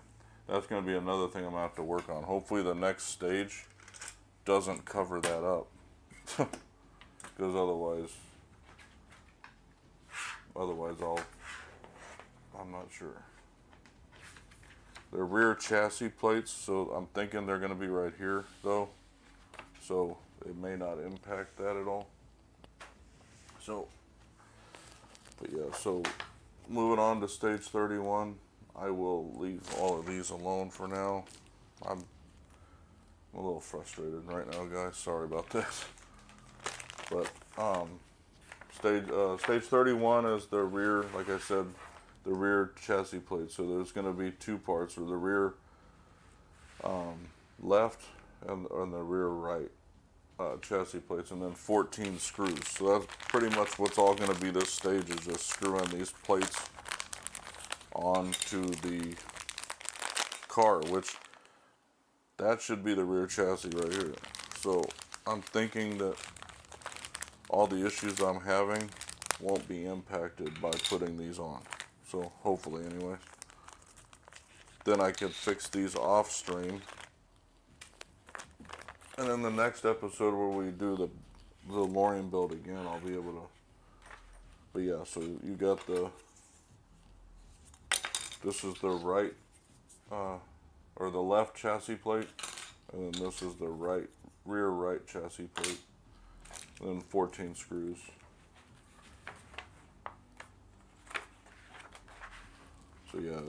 that's going to be another thing I'm going to have to work on. Hopefully the next stage doesn't cover that up. Because otherwise I'm not sure. They're rear chassis plates, so I'm thinking they're going to be right here though. So it may not impact that at all. So, but yeah, so moving on to stage 31. I will leave all of these alone for now. I'm a little frustrated right now, guys. Sorry about this. But stage 31 is the rear, like I said, the rear chassis plate. So there's going to be two parts, or the rear left and the rear right chassis plates, and then 14 screws. So that's pretty much what's all going to be this stage, is just screwing these plates onto the car, which that should be the rear chassis right here. So I'm thinking that all the issues I'm having won't be impacted by putting these on. So hopefully, anyways. Then I can fix these off stream. And in the next episode where we do the Delorean build again, I'll be able to. But yeah, so you got this is the right, or the left chassis plate. And then this is the rear right chassis plate. And then 14 screws. So yeah,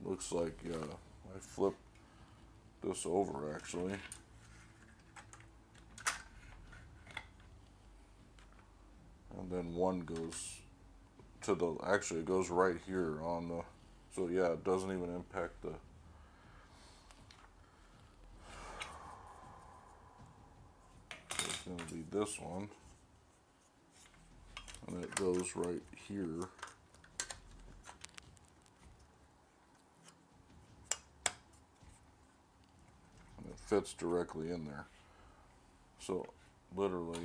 looks like, yeah, I flipped this over actually. And then one goes to actually it goes right here on the, so yeah, it doesn't even impact the, it's going to be this one. And it goes right here. And it fits directly in there. So literally,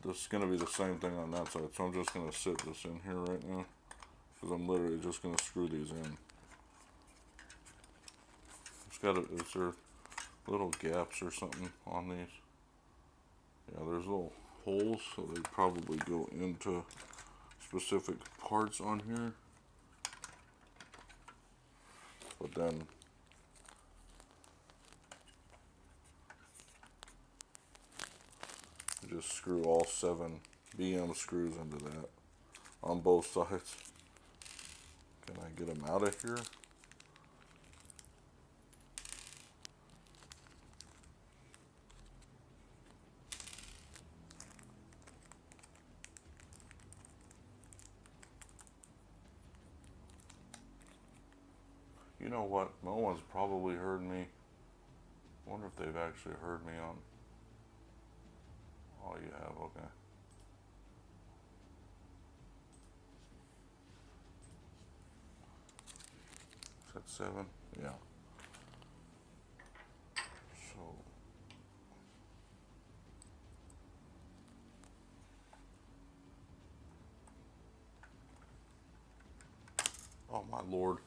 this is going to be the same thing on that side. So I'm just going to sit this in here right now, because I'm literally just going to screw these in. Is there little gaps or something on these? Yeah, there's little holes, so they probably go into specific parts on here. But then you just screw all 7 BM screws into that on both sides. Can I get them out of here? You know what? No one's probably heard me. I wonder if they've actually heard me on. Oh, you have? Okay. Is that 7? Yeah. So. Oh, my Lord.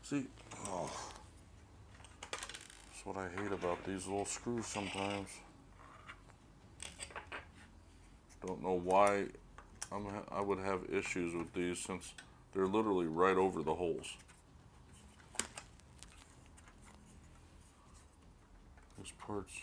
See? Oh. That's what I hate about these little screws sometimes. Don't know why I would have issues with these, since they're literally right over the holes. These parts.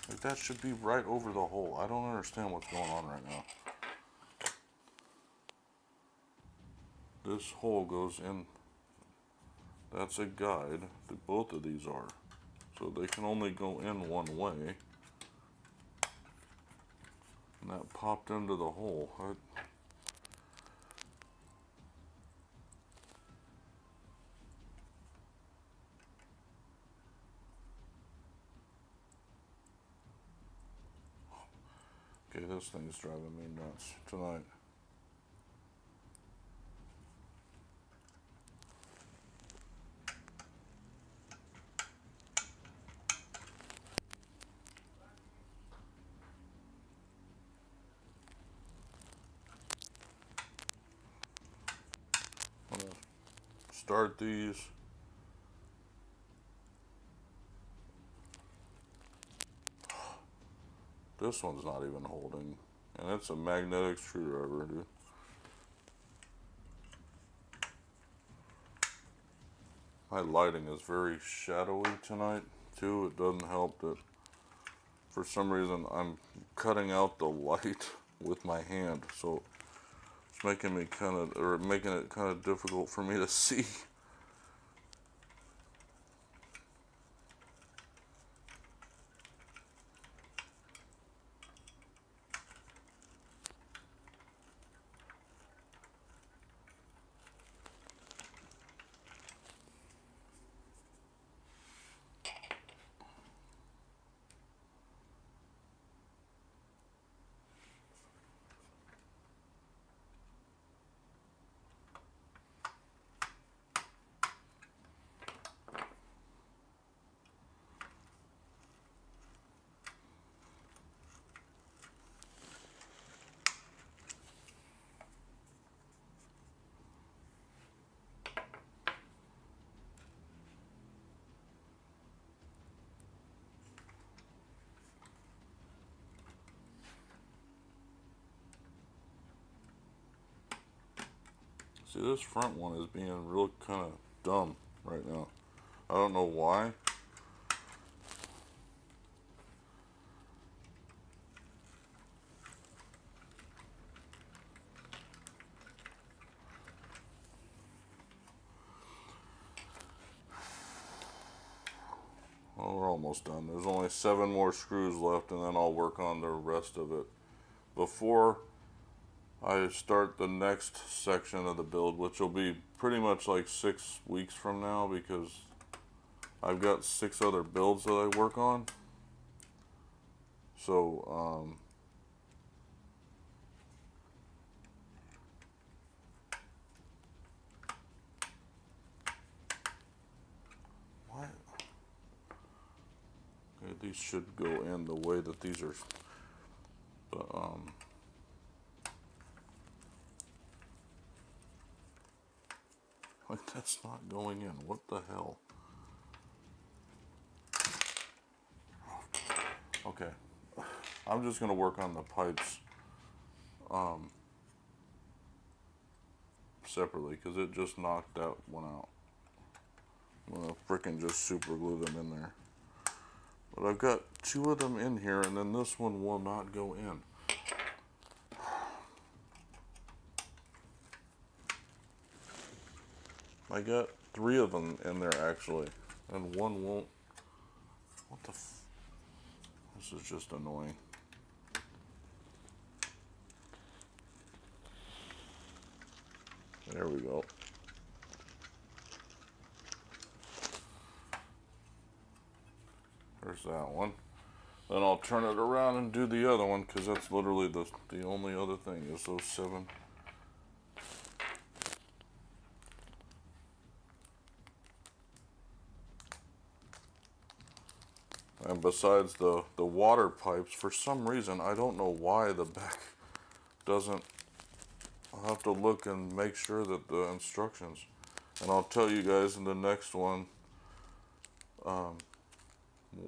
Like, that should be right over the hole. I don't understand what's going on right now. This hole goes in. That's a guide that both of these are. So they can only go in one way. And that popped into the hole. Okay, this thing's driving me nuts tonight. I'm gonna start these. This one's not even holding. And it's a magnetic screwdriver, dude. My lighting is very shadowy tonight too. It doesn't help that for some reason I'm cutting out the light with my hand, so it's making it kind of difficult for me to see. See, this front one is being real kind of dumb right now. I don't know why. Well, we're almost done. There's only 7 more screws left, and then I'll work on the rest of it. Before I start the next section of the build, which will be pretty much like 6 weeks from now, because I've got 6 other builds that I work on. So, what? Okay, these should go in the way that these are, but, like, that's not going in. What the hell? Okay. I'm just going to work on the pipes separately, because it just knocked that one out. I'm going to frickin' just super glue them in there. But I've got 2 of them in here, and then this one will not go in. I got 3 of them in there actually, and one won't. What the f? This is just annoying. There we go. There's that one. Then I'll turn it around and do the other one, because that's literally the only other thing is those 7. And besides the water pipes, for some reason, I don't know why the back doesn't. I'll have to look and make sure that the instructions, and I'll tell you guys in the next one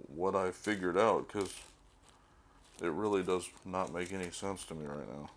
what I figured out, because it really does not make any sense to me right now.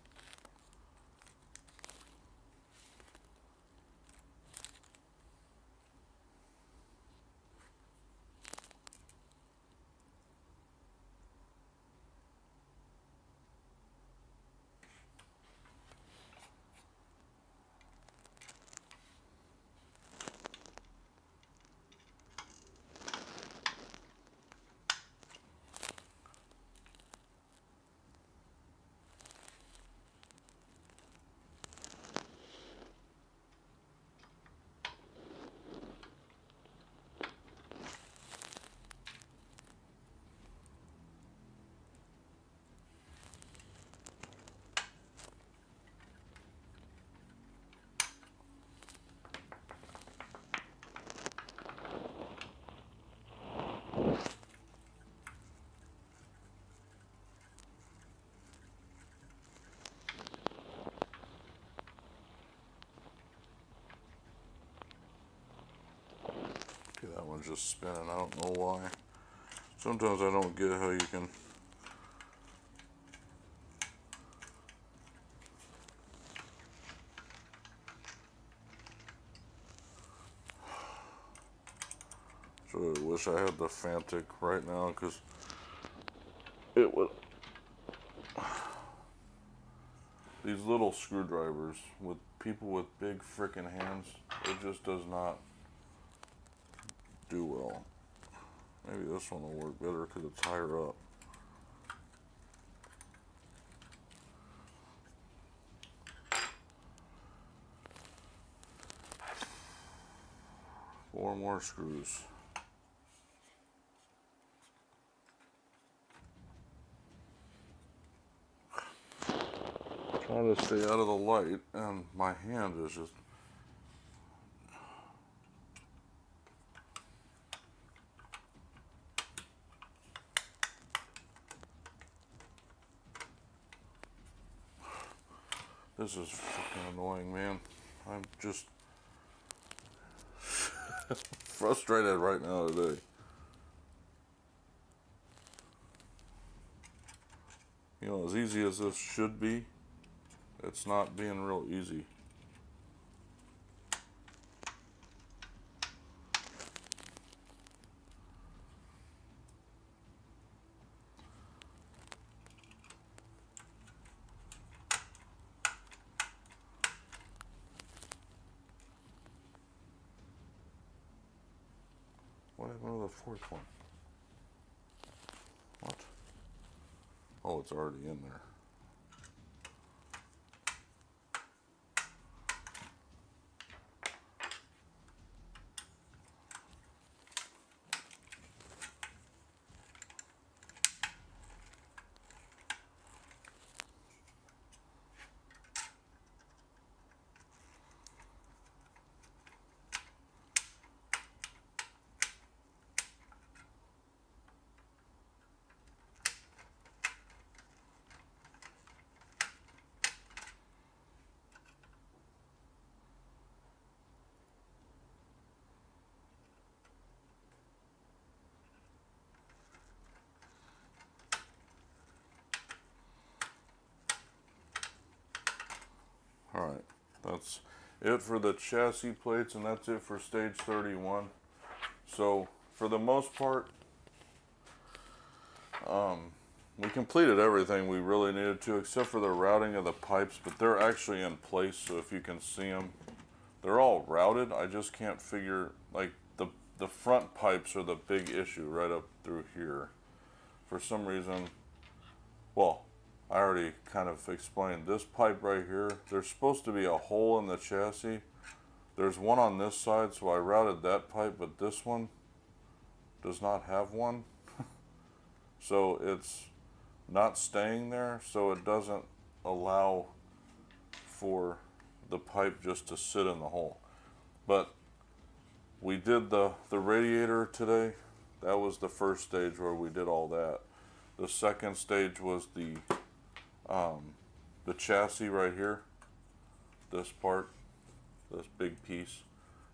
Okay, that one's just spinning. I don't know why. Sometimes I don't get how you can. wish I had the Fantic right now, because it would... These little screwdrivers with people with big frickin' hands, it just does not do well. Maybe this one will work better because it's higher up. Four more screws. Trying to stay out of the light, and my hand is just... This is fucking annoying, man. I'm just frustrated right now today. You know, as easy as this should be, it's not being real easy. What happened to the fourth one? What? Oh, it's already in there. Alright, that's it for the chassis plates, and that's it for stage 31. So, for the most part, we completed everything we really needed to, except for the routing of the pipes, but they're actually in place, so if you can see them, they're all routed. I just can't figure, like, the front pipes are the big issue right up through here. For some reason, well, I already kind of explained this pipe right here. There's supposed to be a hole in the chassis. There's one on this side, so I routed that pipe, but this one does not have one. So it's not staying there, so it doesn't allow for the pipe just to sit in the hole. But we did the radiator today. That was the first stage where we did all that. The second stage was the chassis right here, this part, this big piece,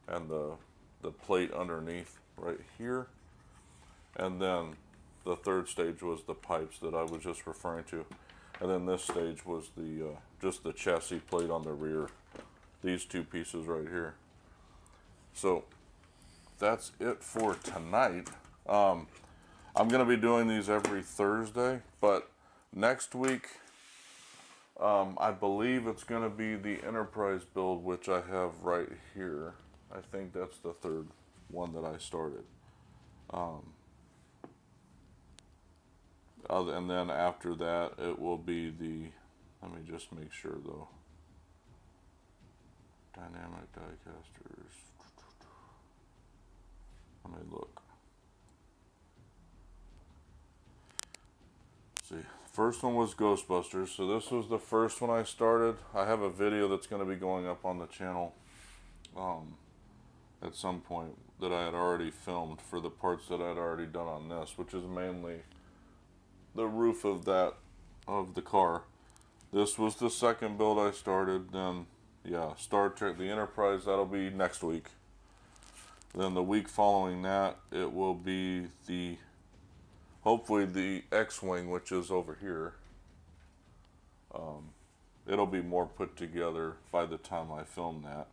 and the plate underneath right here. And then the third stage was the pipes that I was just referring to. And then this stage was the just the chassis plate on the rear, these two pieces right here. So that's it for tonight. I'm going to be doing these every Thursday, but next week, I believe it's going to be the Enterprise build, which I have right here. I think that's the third one that I started. And then after that, it will be the, let me just make sure though, Dynamic Diecasters. Let me look. See, first one was Ghostbusters, so this was the first one I started. I have a video that's going to be going up on the channel at some point that I had already filmed for the parts that I had already done on this, which is mainly the roof of the car. This was the second build I started. Then yeah, Star Trek, the Enterprise, that'll be next week. Then the week following that, it will be hopefully the X-Wing, which is over here. It'll be more put together by the time I film that.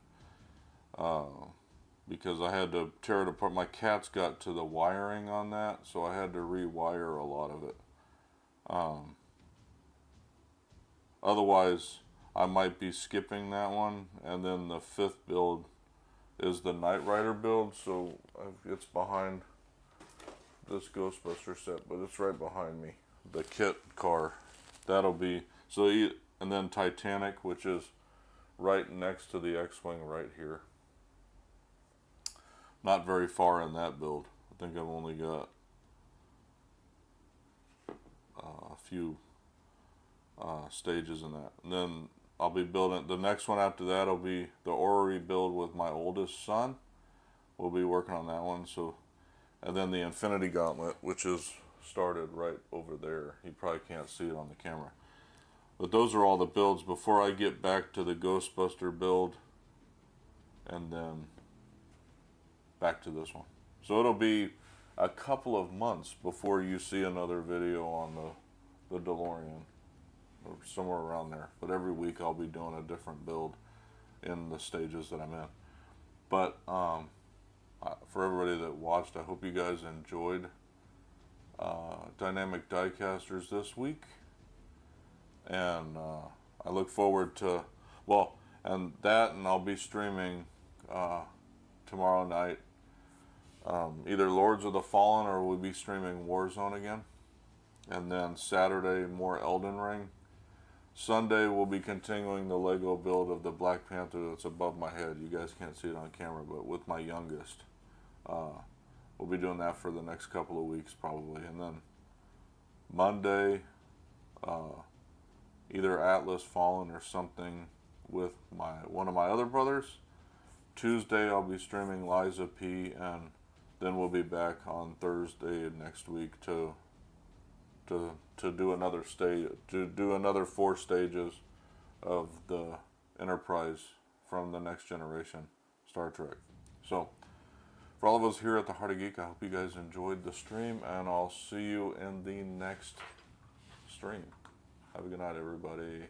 because I had to tear it apart. My cats got to the wiring on that, so I had to rewire a lot of it. Otherwise, I might be skipping that one, and then the 5th build is the Knight Rider build, so it's behind this Ghostbuster set, but it's right behind me. The kit car, that'll be, so, and then Titanic, which is right next to the X-Wing right here. Not very far in that build. I think I've only got a few stages in that. And then I'll be building, the next one after that will be the orrery build with my oldest son. We'll be working on that one. So, and then the Infinity Gauntlet, which is started right over there. You probably can't see it on the camera. But those are all the builds before I get back to the Ghostbuster build, and then back to this one. So it'll be a couple of months before you see another video on the DeLorean, or somewhere around there. But every week I'll be doing a different build in the stages that I'm in. But for everybody that watched, I hope you guys enjoyed Dynamic Diecasters this week. And I look forward to, well, and I'll be streaming tomorrow night. Either Lords of the Fallen, or we'll be streaming Warzone again. And then Saturday, more Elden Ring. Sunday, we'll be continuing the Lego build of the Black Panther that's above my head. You guys can't see it on camera, but with my youngest. We'll be doing that for the next couple of weeks probably. And then Monday, either Atlas Fallen or something with one of my other brothers. Tuesday, I'll be streaming Liza P, and then we'll be back on Thursday next week to do another stage, to do another 4 stages of the Enterprise from the Next Generation Star Trek. So, for all of us here at the Heart of Geek, I hope you guys enjoyed the stream, and I'll see you in the next stream. Have a good night, everybody.